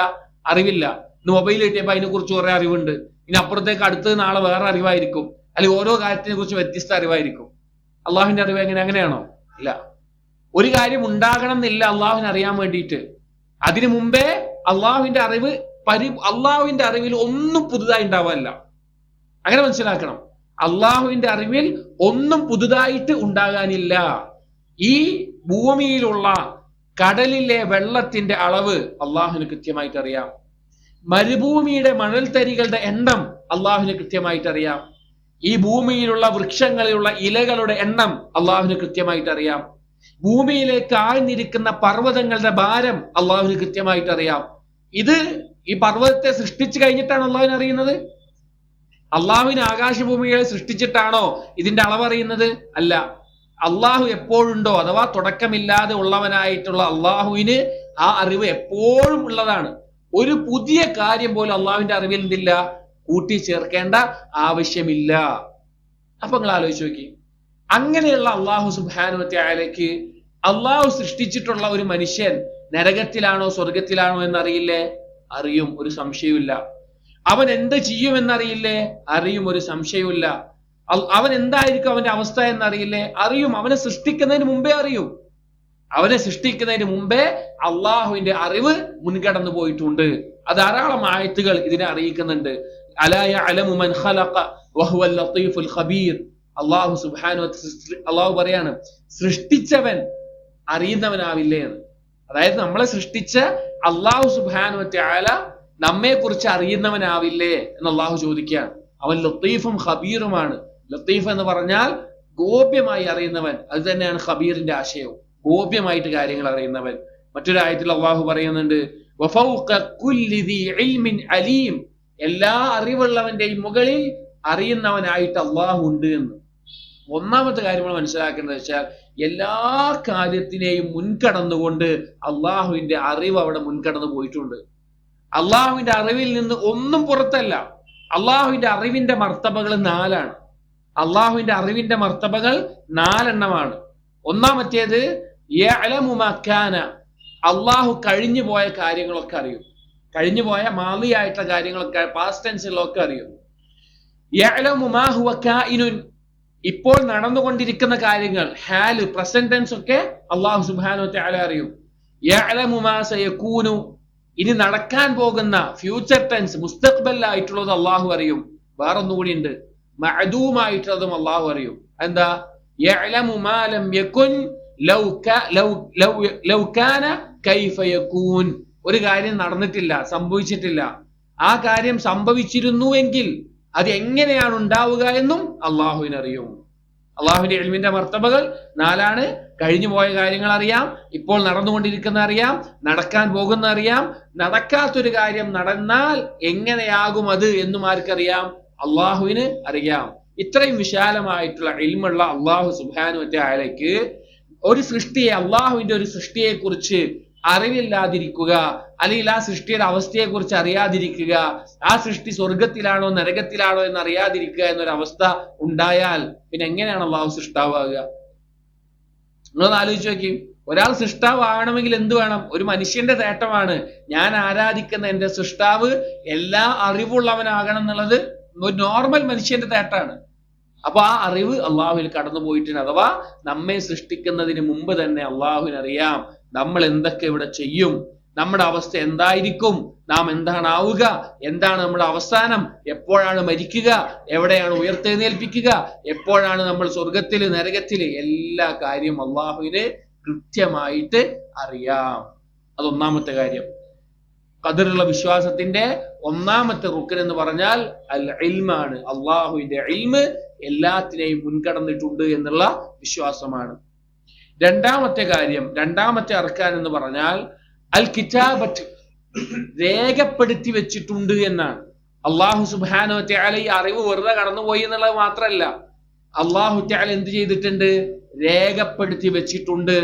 അറിവില്ല. ഇന്ന് മൊബൈൽ കിട്ടിയപ്പോൾ അതിനെ കുറിച്ച് കുറെ അറിവുണ്ട്. ഇനി അപ്പുറത്തേക്ക് അടുത്തത് നാളെ വേറെ അറിവായിരിക്കും, അല്ലെങ്കിൽ ഓരോ കാര്യത്തിനെ കുറിച്ച് വ്യത്യസ്ത അറിവായിരിക്കും. അള്ളാഹുവിന്റെ അറിവ് അങ്ങനെയാണോ? ഇല്ല. ഒരു കാര്യം ഉണ്ടാകണം എന്നില്ല അള്ളാഹുവിനെ അറിയാൻ വേണ്ടിയിട്ട്. അതിനു മുമ്പേ അള്ളാഹുവിന്റെ അറിവ് അള്ളാഹുവിന്റെ അറിവിൽ ഒന്നും പുതുതായി ഉണ്ടാവാനല്ല. അങ്ങനെ മനസ്സിലാക്കണം. അള്ളാഹുവിന്റെ അറിവിൽ ഒന്നും പുതുതായിട്ട് ഉണ്ടാകാനില്ല. ഈ ഭൂമിയിലുള്ള കടലിലെ വെള്ളത്തിന്റെ അളവ് അള്ളാഹുവിന് കൃത്യമായിട്ട് അറിയാം. മരുഭൂമിയുടെ മണൽത്തരികളുടെ എണ്ണം അള്ളാഹുവിന് കൃത്യമായിട്ട് അറിയാം. ഈ ഭൂമിയിലുള്ള വൃക്ഷങ്ങളിലുള്ള ഇലകളുടെ എണ്ണം അള്ളാഹുവിന് കൃത്യമായിട്ട് അറിയാം. ഭൂമിയിലേക്ക് ആഴ്ന്നിരിക്കുന്ന പർവ്വതങ്ങളുടെ ഭാരം അള്ളാഹുവിന് കൃത്യമായിട്ട് അറിയാം. ഇത് ഈ പർവ്വതത്തെ സൃഷ്ടിച്ചു കഴിഞ്ഞിട്ടാണ് അള്ളാഹുവിനെ അറിയുന്നത്? അള്ളാഹുവിന് ആകാശഭൂമികളെ സൃഷ്ടിച്ചിട്ടാണോ ഇതിന്റെ അളവ് അറിയുന്നത്? അല്ല. അള്ളാഹു എപ്പോഴുണ്ടോ, അഥവാ തുടക്കമില്ലാതെ ഉള്ളവനായിട്ടുള്ള അള്ളാഹുവിന് ആ അറിവ് എപ്പോഴും ഉള്ളതാണ്. ഒരു പുതിയ കാര്യം പോലും അള്ളാഹുവിന്റെ അറിവിൽ എന്തില്ല, കൂട്ടിച്ചേർക്കേണ്ട ആവശ്യമില്ല. അപ്പൊ നിങ്ങൾ ആലോചിച്ച് നോക്കി, അങ്ങനെയുള്ള അള്ളാഹു സുബ്ഹാനഹു വ തആലയ്ക്ക് അള്ളാഹു സൃഷ്ടിച്ചിട്ടുള്ള ഒരു മനുഷ്യൻ നരകത്തിലാണോ സ്വർഗത്തിലാണോ എന്നറിയില്ലേ? അറിയും, ഒരു സംശയവുമില്ല. അവൻ എന്ത് ചെയ്യുമെന്നറിയില്ലേ? അറിയും, ഒരു സംശയവുമില്ല. അവൻ എന്തായിരിക്കും അവന്റെ അവസ്ഥ എന്നറിയില്ലേ? അറിയും. അവനെ സൃഷ്ടിക്കുന്നതിന് മുമ്പേ അറിയും. അവനെ സൃഷ്ടിക്കുന്നതിന് മുമ്പേ അള്ളാഹുവിന്റെ അറിവ് മുൻകടന്നു പോയിട്ടുണ്ട്. അത് ധാരാളം ആയത്തുകൾ ഇതിനെ അറിയിക്കുന്നുണ്ട്. അലാ യഅലമു മൻ ഖലഖ വഹുവൽ ലത്തീഫുൽ ഖബീർ. അള്ളാഹു സുബ്ഹാനഹു വ തആല അള്ളാഹു പറയാണ്, സൃഷ്ടിച്ചവൻ അറിയുന്നവനാവില്ലേ എന്ന്. അതായത് നമ്മളെ സൃഷ്ടിച്ച അള്ളാഹു സുബ്ഹാനഹു വ തആല നമ്മെ കുറിച്ച് അറിയുന്നവനാവില്ലേ എന്ന് അള്ളാഹു ചോദിക്കുകയാണ്. അവൻ ലത്തീഫും ഖബീറുമാണ്. ലത്തീഫ് എന്ന് പറഞ്ഞാൽ ഗോപ്യമായി അറിയുന്നവൻ. അത് തന്നെയാണ് ഖബീറിന്റെ ആശയവും, ഗോപ്യമായിട്ട് കാര്യങ്ങൾ അറിയുന്നവൻ. മറ്റൊരു ആയത്തിൽ അള്ളാഹു പറയുന്നുണ്ട്, വഫൗഖ കുല്ലി ദീ ഇൽമിൻ അലീം. എല്ലാ അറിവുള്ളവന്റെയും മുകളിൽ അറിയുന്നവനായിട്ട് അള്ളാഹു ഉണ്ട് എന്ന്. ഒന്നാമത്തെ കാര്യം നമ്മൾ മനസ്സിലാക്കേണ്ടത് വെച്ചാൽ, എല്ലാ കാര്യത്തിനെയും മുൻകടന്നുകൊണ്ട് അള്ളാഹുവിന്റെ അറിവ് അവിടെ മുൻകടന്നു പോയിട്ടുണ്ട്. അള്ളാഹുവിന്റെ അറിവിൽ നിന്ന് ഒന്നും പുറത്തല്ല. അള്ളാഹുവിന്റെ അറിവിന്റെ മർത്തബകൾ 4ആണ്. അള്ളാഹുവിന്റെ അറിവിന്റെ മർത്തബകൾ 4 എണ്ണമാണ്. ഒന്നാമത്തേത് യഅലമു മാ കാന. അള്ളാഹു കഴിഞ്ഞു പോയ കാര്യങ്ങളൊക്കെ അറിയും. കഴിഞ്ഞു പോയ മാളിയായിട്ടുള്ള കാര്യങ്ങളൊക്കെ, പാസ്റ്റ് ടെൻസിലൊക്കെ അറിയും. യഅലമു മാ ഹുവ കായിനുൻ. ഇപ്പോൾ നടന്നുകൊണ്ടിരിക്കുന്ന കാര്യങ്ങൾ, ഹാല്, പ്രസന്റ് ടെൻസ് ഒക്കെ അള്ളാഹു സുബ്ഹാനഹു വ തആല അറിയും. യഅലമു മാ സയകൂനു. ഇനി നടക്കാൻ പോകുന്ന ഫ്യൂച്ചർ ടെൻസ്, മുസ്തഖ്ബൽ ആയിട്ടുള്ളത് അള്ളാഹു അറിയും. വേറൊന്നുകൂടി ഉണ്ട്, മഅദൂമായിട്ടുള്ളതും അള്ളാഹു അറിയും. എന്താ? യഅലമു മാ ലം യകുൻ ലൗ കാന കൈഫ യകൂൻ. ഒരു കാര്യം നടന്നിട്ടില്ല, സംഭവിച്ചിട്ടില്ല, ആ കാര്യം സംഭവിച്ചിരുന്നുവെങ്കിൽ അത് എങ്ങനെയാണ് ഉണ്ടാവുക എന്നും അള്ളാഹുവിനറിയും. അള്ളാഹുവിന്റെ ഇൽമിന്റെ മർത്തബകൾ 4 കഴിഞ്ഞു പോയ കാര്യങ്ങൾ അറിയാം, ഇപ്പോൾ നടന്നുകൊണ്ടിരിക്കുന്ന അറിയാം, നടക്കാൻ പോകുന്ന അറിയാം, നടക്കാത്തൊരു കാര്യം നടന്നാൽ എങ്ങനെയാകും അത് എന്നും ആർക്കറിയാം? അള്ളാഹുവിന് അറിയാം. ഇത്രയും വിശാലമായിട്ടുള്ള ഇൽമുള്ള അള്ളാഹു സുബ്ഹാനഹു വ തആലയ്ക്ക് ഒരു സൃഷ്ടിയെ, അള്ളാഹുവിന്റെ ഒരു സൃഷ്ടിയെ കുറിച്ച് അറിവില്ലാതിരിക്കുക, അല്ലെങ്കിൽ ആ സൃഷ്ടിയുടെ അവസ്ഥയെ കുറിച്ച് അറിയാതിരിക്കുക, ആ സൃഷ്ടി സ്വർഗത്തിലാണോ നരകത്തിലാണോ എന്ന് അറിയാതിരിക്കുക എന്നൊരവസ്ഥ ഉണ്ടായാൽ പിന്നെ എങ്ങനെയാണ് അള്ളാഹു സൃഷ്ടാവുക? നിങ്ങളൊന്ന് ആലോചിച്ച് നോക്കി. ഒരാൾ സൃഷ്ടാവാകണമെങ്കിൽ എന്ത് വേണം? ഒരു മനുഷ്യന്റെ നേട്ടമാണ് ഞാൻ ആരാധിക്കുന്ന എന്റെ സൃഷ്ടാവ് എല്ലാ അറിവുള്ളവനാകണം എന്നുള്ളത് ഒരു നോർമൽ മനുഷ്യന്റെ നേട്ടമാണ്. അപ്പൊ ആ അറിവ് അള്ളാഹുവിൽ കടന്നു പോയിട്ടുണ്ട്. അഥവാ നമ്മെ സൃഷ്ടിക്കുന്നതിന് മുമ്പ് തന്നെ അള്ളാഹുവിനറിയാം നമ്മൾ എന്തൊക്കെ ഇവിടെ ചെയ്യും, നമ്മുടെ അവസ്ഥ എന്തായിരിക്കും, നാം എന്താണ് ആവുക, എന്താണ് നമ്മുടെ അവസാനം, എപ്പോഴാണ് മരിക്കുക, എവിടെയാണ് ഉയർത്തെഴുന്നേൽപ്പിക്കുക, എപ്പോഴാണ് നമ്മൾ സ്വർഗത്തില് നരകത്തില്, എല്ലാ കാര്യവും അള്ളാഹുവിന് കൃത്യമായിട്ട് അറിയാം. അതൊന്നാമത്തെ കാര്യം. ഖദറിലുള്ള വിശ്വാസത്തിന്റെ ഒന്നാമത്തെ റുക്കൻ എന്ന് പറഞ്ഞാൽ അൽ ഇൽമാണ്. അള്ളാഹുവിന്റെ ഇൽമ് എല്ലാത്തിനെയും മുൻകടന്നിട്ടുണ്ട് എന്നുള്ള വിശ്വാസമാണ്. രണ്ടാമത്തെ കാര്യം, രണ്ടാമത്തെ അർക്കാൻ എന്ന് പറഞ്ഞാൽ അൽ കിതാബത്ത്, രേഖപ്പെടുത്തി വെച്ചിട്ടുണ്ട് എന്നാണ്. അള്ളാഹു സുബ്ഹാനഹു വ തആല ഈ അറിവ് വെറുതെ കടന്നുപോയി എന്നുള്ളത് മാത്രമല്ല, അള്ളാഹു തആല എന്ത് ചെയ്തിട്ടുണ്ട്? രേഖപ്പെടുത്തി വെച്ചിട്ടുണ്ട്.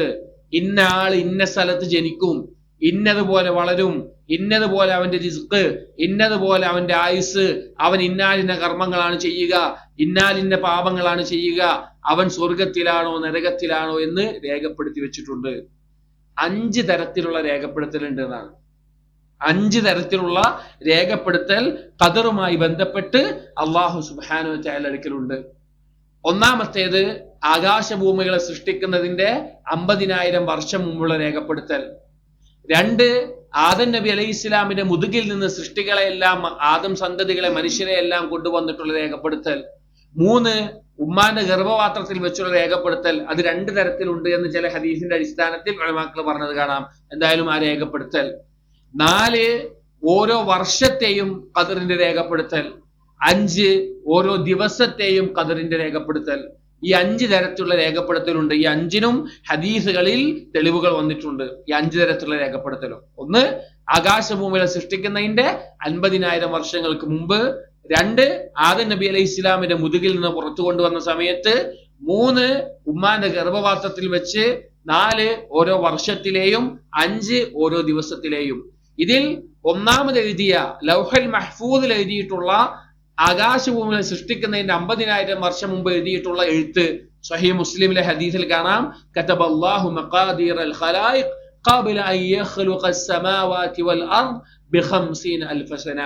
ഇന്ന ആൾ ഇന്ന സ്ഥലത്ത് ജനിക്കും, ഇന്നതുപോലെ വളരും, ഇന്നതുപോലെ അവന്റെ റിസ്ക്, ഇന്നതുപോലെ അവന്റെ ആയുസ്, അവൻ ഇന്നാലിന്ന കർമ്മങ്ങളാണ് ചെയ്യുക, ഇന്നാലിന്ന പാപങ്ങളാണ് ചെയ്യുക, അവൻ സ്വർഗത്തിലാണോ നരകത്തിലാണോ എന്ന് രേഖപ്പെടുത്തി വെച്ചിട്ടുണ്ട്. 5 തരത്തിലുള്ള രേഖപ്പെടുത്തലുണ്ട് എന്നാണ്. 5 തരത്തിലുള്ള രേഖപ്പെടുത്തൽ ഖദറുമായി ബന്ധപ്പെട്ട് അള്ളാഹു സുബ്ഹാനഹു വ തആല അടുക്കലുണ്ട്. ഒന്നാമത്തേത് ആകാശഭൂമികളെ സൃഷ്ടിക്കുന്നതിന്റെ 50,000 വർഷം മുമ്പുള്ള രേഖപ്പെടുത്തൽ. 2 ആദം നബി അലൈഹി ഇസ്ലാമിന്റെ മുതുകിൽ നിന്ന് സൃഷ്ടികളെ എല്ലാം, ആദം സന്തതികളെ, മനുഷ്യരെ എല്ലാം കൊണ്ടുവന്നിട്ടുള്ള രേഖപ്പെടുത്തൽ. 3 ഉമ്മാന്റെ ഗർഭപാത്രത്തിൽ വെച്ചുള്ള രേഖപ്പെടുത്തൽ. അത് 2 തരത്തിലുണ്ട് എന്ന് ചില ഹദീസിന്റെ അടിസ്ഥാനത്തിൽ ഉലമാക്കൾ പറഞ്ഞത് കാണാം. എന്തായാലും ആ രേഖപ്പെടുത്തൽ. 4 ഓരോ വർഷത്തെയും ഖദറിന്റെ രേഖപ്പെടുത്തൽ. 5 ഓരോ ദിവസത്തെയും ഖദറിന്റെ രേഖപ്പെടുത്തൽ. ഈ 5 തരത്തിലുള്ള രേഖപ്പെടുത്തലുണ്ട്. ഈ 5നും ഹദീസുകളിൽ തെളിവുകൾ വന്നിട്ടുണ്ട്. ഈ 5 തരത്തിലുള്ള രേഖപ്പെടുത്തലും. 1 ആകാശഭൂമികളെ സൃഷ്ടിക്കുന്നതിന്റെ 50,000 വർഷങ്ങൾക്ക് മുമ്പ്. 2 ആദം നബി അലൈഹി ഇസ്ലാമിന്റെ മുതുകിൽ നിന്ന് പുറത്തു കൊണ്ടുവന്ന സമയത്ത്. 3 ഉമ്മാന്റെ ഗർഭപാത്രത്തിൽ വെച്ച്. 4 ഓരോ വർഷത്തിലെയും. 5 ഓരോ ദിവസത്തിലെയും. ഇതിൽ ഒന്നാമത് എഴുതിയ ലൗഹൽ മഹ്ഫൂദിൽ എഴുതിയിട്ടുള്ള ആകാശഭൂമികളെ സൃഷ്ടിക്കുന്നതിന്റെ 50,000 വർഷം മുമ്പ് എഴുതിയിട്ടുള്ള എഴുത്ത് സ്വഹീഹ് മുസ്ലിമിലെ ഹദീസിൽ കാണാം. കതബല്ലാഹു മഖാദീറൽ ഖലായിഖ് ഖബല അൻ യഖ്ലുഖ അസ്സമാവാതി വൽ അർദ് ബി50,000 സന.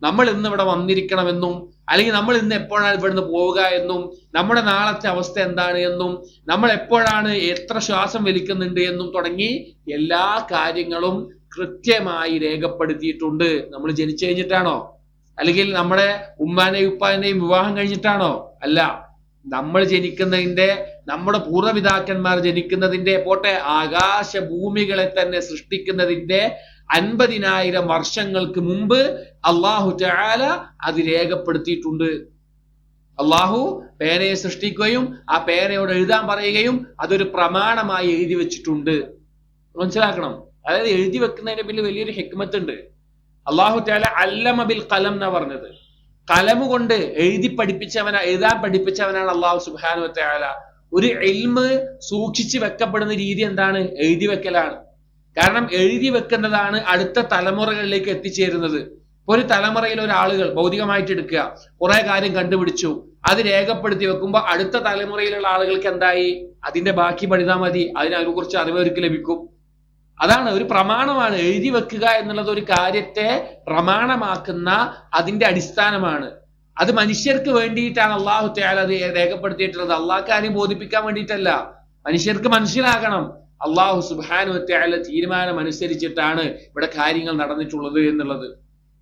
നമ്മൾ ഇന്ന് ഇവിടെ വന്നിരിക്കണമെന്നും, അല്ലെങ്കിൽ നമ്മൾ ഇന്ന് എപ്പോഴാണ് ഇവിടുന്ന് പോവുക എന്നും, നമ്മുടെ നാളത്തെ അവസ്ഥ എന്താണ് എന്നും, നമ്മൾ എപ്പോഴാണ് എത്ര ശ്വാസം വലിക്കുന്നുണ്ട് എന്നും തുടങ്ങി എല്ലാ കാര്യങ്ങളും കൃത്യമായി രേഖപ്പെടുത്തിയിട്ടുണ്ട്. നമ്മൾ ജനിച്ചു കഴിഞ്ഞിട്ടാണോ? അല്ലെങ്കിൽ നമ്മുടെ ഉമ്മാനെയും ഉപ്പാനെയും വിവാഹം കഴിഞ്ഞിട്ടാണോ? അല്ല. നമ്മൾ ജനിക്കുന്നതിന്റെ, നമ്മുടെ പൂർവ്വപിതാക്കന്മാർ ജനിക്കുന്നതിന്റെ, പോട്ടെ ആകാശഭൂമികളെ തന്നെ സൃഷ്ടിക്കുന്നതിന്റെ 50,000 വർഷങ്ങൾക്ക് മുമ്പ് അള്ളാഹു തആല അത് രേഖപ്പെടുത്തിയിട്ടുണ്ട്. അള്ളാഹു പേനയെ സൃഷ്ടിക്കുകയും ആ പേനയോട് എഴുതാൻ പറയുകയും അതൊരു പ്രമാണമായി എഴുതി വെച്ചിട്ടുണ്ട്. മനസ്സിലാക്കണം. അതായത് എഴുതി വെക്കുന്നതിന്റെ പിന്നിൽ വലിയൊരു ഹിക്മത്ത് ഉണ്ട്. അള്ളാഹു തആല അല്ലമ ബിൽ ഖലം എന്നാ പറഞ്ഞത്. കലം കൊണ്ട് എഴുതാൻ പഠിപ്പിച്ചവനാണ് അള്ളാഹു സുബ്ഹാനഹു വ തആല. ഒരു ഇൽമ് സൂക്ഷിച്ചു വെക്കപ്പെടുന്ന രീതി എന്താണ്? എഴുതി വെക്കലാണ്. കാരണം എഴുതി വെക്കുന്നതാണ് അടുത്ത തലമുറകളിലേക്ക് എത്തിച്ചേരുന്നത്. ഇപ്പൊ ഒരു തലമുറയിൽ ഒരാളുകൾ ഭൗതികമായിട്ട് എടുക്കുക, കുറെ കാര്യം കണ്ടുപിടിച്ചു, അത് രേഖപ്പെടുത്തി വെക്കുമ്പോൾ അടുത്ത തലമുറയിലുള്ള ആളുകൾക്ക് എന്തായി? അതിന്റെ ബാക്കി പഠിതാൽ മതി, അതിനെ കുറിച്ച് അറിവ് അവർക്ക് ലഭിക്കും. അതാണ് ഒരു പ്രമാണമാണ്. എഴുതി വെക്കുക എന്നുള്ളത് ഒരു കാര്യത്തെ പ്രമാണമാക്കുന്ന അതിന്റെ അടിസ്ഥാനമാണ്. അത് മനുഷ്യർക്ക് വേണ്ടിയിട്ടാണ് അള്ളാഹു തആല അത് രേഖപ്പെടുത്തിയിട്ടുള്ളത്. അള്ളാഹ്ക്ക് ആരെയും ബോധിപ്പിക്കാൻ വേണ്ടിയിട്ടല്ല, മനുഷ്യർക്ക് മനസ്സിലാകണം അള്ളാഹു സുബ്ഹാനഹു വ തആല തീരുമാനം അനുസരിച്ചിട്ടാണ് ഇവിടെ കാര്യങ്ങൾ നടന്നിട്ടുള്ളത് എന്നുള്ളത്.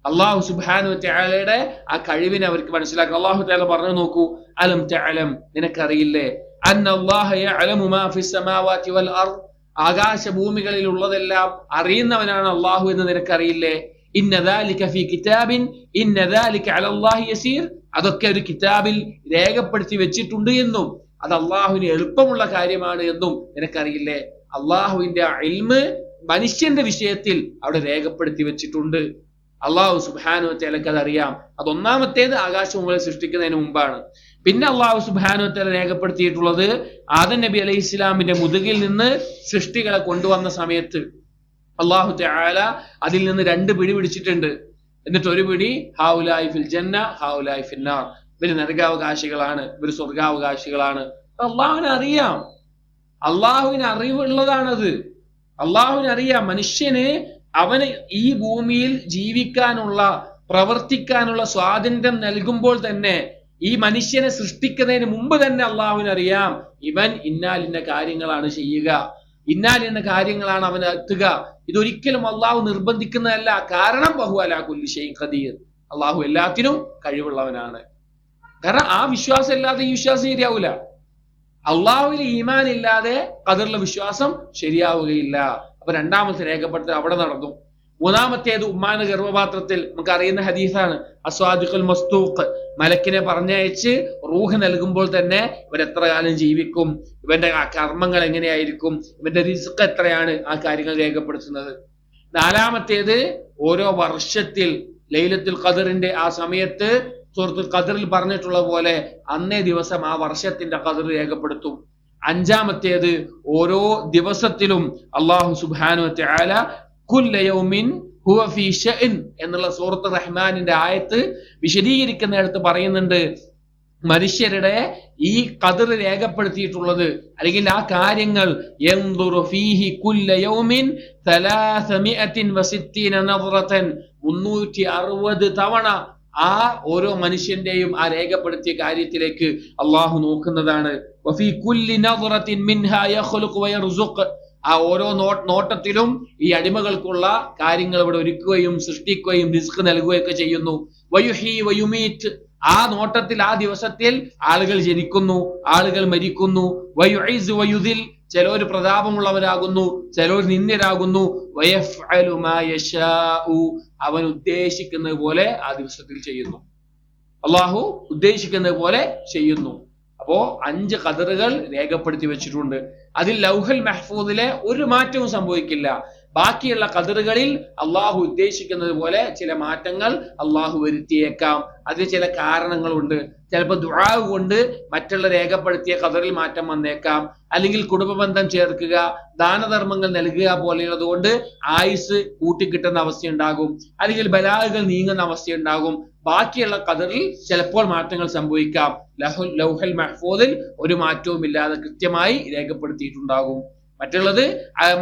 അള്ളാഹു സുബ്ഹാനഹു വ തആലയുടെ ആ കഴിവിനെ അവർക്ക് മനസ്സിലാക്കി. അള്ളാഹു തആല പറഞ്ഞു നോക്കൂ, അലം തഅലം, നിനക്കറിയില്ലേ, അന്നല്ലാഹ യഅലമു മാ ഫിസ് സമാവാതി വൽ അർദ്, ആകാശ ഭൂമികളിൽ ഉള്ളതെല്ലാം അറിയുന്നവനാണ് അള്ളാഹു എന്ന് നിനക്കറിയില്ലേ. ഇന്ന ദാലിക ഫീ കിതാബിൻ ഇന്ന ദാലിക അലല്ലാഹി യസീർ, അതൊക്കെ ഒരു കിതാബിൽ രേഖപ്പെടുത്തി വെച്ചിട്ടുണ്ട് എന്നും അത് അള്ളാഹുവിന് എളുപ്പമുള്ള കാര്യമാണ് എന്നും നിനക്കറിയില്ലേ. അള്ളാഹുവിന്റെ ഇൽമ് മനുഷ്യന്റെ വിഷയത്തിൽ അവിടെ രേഖപ്പെടുത്തി വെച്ചിട്ടുണ്ട്. അള്ളാഹു സുബ്ഹാനഹു വ തആലക്ക് അതറിയാം. അത് ഒന്നാമത്തേത് ആകാശഭൂമികളെ സൃഷ്ടിക്കുന്നതിന് മുമ്പാണ്. പിന്നെ അള്ളാഹു സുബ്ഹാനഹു വ തആല രേഖപ്പെടുത്തിയിട്ടുള്ളത് ആദം നബി അലൈഹി ഇസ്ലാമിന്റെ മുതുകിൽ നിന്ന് സൃഷ്ടികളെ കൊണ്ടുവന്ന സമയത്ത് അള്ളാഹു തആല അതിൽ നിന്ന് 2 പിടി പിടിച്ചിട്ടുണ്ട്. എന്നിട്ട് ഒരു പിടി ഹൗലായി ഫിൽ ജന്ന ഹൗലായി ഫിന്നാർ, ഇവര് നരകാവകാശികളാണ്, ഇവര് സ്വർഗാവകാശികളാണ്. അള്ളാഹുവിനെ അറിയാം, അള്ളാഹുവിന് അറിവുള്ളതാണത്. അള്ളാഹുവിന് അറിയാം മനുഷ്യന് അവന് ഈ ഭൂമിയിൽ ജീവിക്കാനുള്ള പ്രവർത്തിക്കാനുള്ള സ്വാതന്ത്ര്യം നൽകുമ്പോൾ തന്നെ ഈ മനുഷ്യനെ സൃഷ്ടിക്കുന്നതിന് മുമ്പ് തന്നെ അള്ളാഹുവിന് അറിയാം ഇവൻ ഇന്നാലിന്ന കാര്യങ്ങളാണ് ചെയ്യുക, ഇന്നാലിന്ന കാര്യങ്ങളാണ് അവൻ എത്തുക. ഇതൊരിക്കലും അള്ളാഹു നിർബന്ധിക്കുന്നതല്ല. കാരണം വഹു അലാ കുല്ലി ഷൈഇൻ ഖദീർ, അള്ളാഹു എല്ലാത്തിനും കഴിവുള്ളവനാണ്. കാരണം ആ വിശ്വാസം ഇല്ലാതെ ഈ വിശ്വാസം ശരിയാവൂല. അള്ളാഹുവിൽ ഈമാൻ ഇല്ലാതെ ഖദറിലെ വിശ്വാസം ശരിയാവുകയില്ല. അപ്പൊ രണ്ടാമത്തെ രേഖപ്പെടുത്തൽ അവിടെ നടന്നു. മൂന്നാമത്തേത് ഉമ്മാന്റെ ഗർഭപാത്രത്തിൽ നമുക്ക് അറിയുന്ന ഹദീസാണ്, അസ്വാദിഖുൽ മസ്തൂഖ്, മലക്കിനെ പറഞ്ഞയച്ച് റൂഹ് നൽകുമ്പോൾ തന്നെ ഇവൻ എത്ര കാലം ജീവിക്കും, ഇവന്റെ കർമ്മങ്ങൾ എങ്ങനെയായിരിക്കും, ഇവന്റെ റിസ്ക് എത്രയാണ്, ആ കാര്യങ്ങൾ രേഖപ്പെടുത്തുന്നത്. നാലാമത്തേത് ഓരോ വർഷത്തിൽ ലൈലത്തുൽ ഖദറിന്റെ ആ സമയത്ത് സൂറത്തുൽ ഖദറിൽ പറഞ്ഞിട്ടുള്ള പോലെ അന്നേ ദിവസം ആ വർഷത്തിന്റെ ഖദർ രേഖപ്പെടുത്തും. അഞ്ചാമത്തേത് ഓരോ ദിവസത്തിലും അല്ലാഹു സുബ്ഹാനഹു വ തആല കുല്ല യൗമിൻ ഹുവ ഫീ ശഅൻ എന്നുള്ള സൂറത്തുർ റഹ്മാനിന്റെ ആയത്ത് വിശദീകരിക്കുന്നിടത്ത് പറയുന്നുണ്ട്, മനുഷ്യരുടെ ഈ ഖദർ രേഖപ്പെടുത്തിയിട്ടുള്ളത് അല്ലെങ്കിൽ ആ കാര്യങ്ങൾ യൻദുറു ഫീഹി കുല്ല യൗമിൻ 360 നദ്റതൻ, 360 തവണ ആ ഓരോ മനുഷ്യന്റെയും ആ രേഖപ്പെടുത്തിയ കാര്യത്തിലേക്ക് അള്ളാഹു നോക്കുന്നതാണ്. വഫീ കുല്ലി നദ്റത്തിൻ മിൻഹാ യഖ്ലുഖു വയർസുഖ്, ആ ഓരോ നോട്ടത്തിലും ഈ അടിമകൾക്കുള്ള കാര്യങ്ങൾ ഇവിടെ ഒരുക്കുകയും സൃഷ്ടിക്കുകയും റിസ്ക് നൽകുകയൊക്കെ ചെയ്യുന്നു. വയുഹി വയുമീറ്റ്, ആ നോട്ടത്തിൽ ആ ദിവസത്തിൽ ആളുകൾ ജനിക്കുന്നു, ആളുകൾ മരിക്കുന്നു. വയുഇസ് വയുദിൽ, ചിലർ പ്രതാപമുള്ളവരാകുന്നു, ചിലർ നിന്ദ്യരാകുന്നു. വയഫ്അലു മാ യശാഉ, അവൻ ഉദ്ദേശിക്കുന്നത് പോലെ ആ ദിവസത്തിൽ ചെയ്യുന്നു. അള്ളാഹു ഉദ്ദേശിക്കുന്നത് പോലെ ചെയ്യുന്നു. അപ്പോ 5 ഖദറുകൾ രേഖപ്പെടുത്തി വെച്ചിട്ടുണ്ട്. അതിൽ ലൗഹൽ മഹ്ഫൂദിലെ ഒരു മാറ്റവും സംഭവിക്കില്ല. ബാക്കിയുള്ള ഖദറുകളിൽ അള്ളാഹു ഉദ്ദേശിക്കുന്നത് പോലെ ചില മാറ്റങ്ങൾ അള്ളാഹു വരുത്തിയേക്കാം. അതിന് ചില കാരണങ്ങളുണ്ട്. ചിലപ്പോൾ ദുആ കൊണ്ട് മറ്റുള്ള രേഖപ്പെടുത്തിയ ഖദറിൽ മാറ്റം വന്നേക്കാം. അല്ലെങ്കിൽ കുടുംബബന്ധം ചേർക്കുക, ദാനധർമ്മങ്ങൾ നൽകുക പോലെയുള്ളത് കൊണ്ട് ആയുസ് കൂട്ടിക്കിട്ടുന്ന അവസ്ഥയുണ്ടാകും. അല്ലെങ്കിൽ ബലാഹുകൾ നീങ്ങുന്ന അവസ്ഥയുണ്ടാകും. ബാക്കിയുള്ള ഖദറിൽ ചിലപ്പോൾ മാറ്റങ്ങൾ സംഭവിക്കാം. ലൗഹൽ മഹ്ഫൂദിൽ ഒരു മാറ്റവും ഇല്ലാതെ കൃത്യമായി രേഖപ്പെടുത്തിയിട്ടുണ്ടാകും. മറ്റുള്ളത്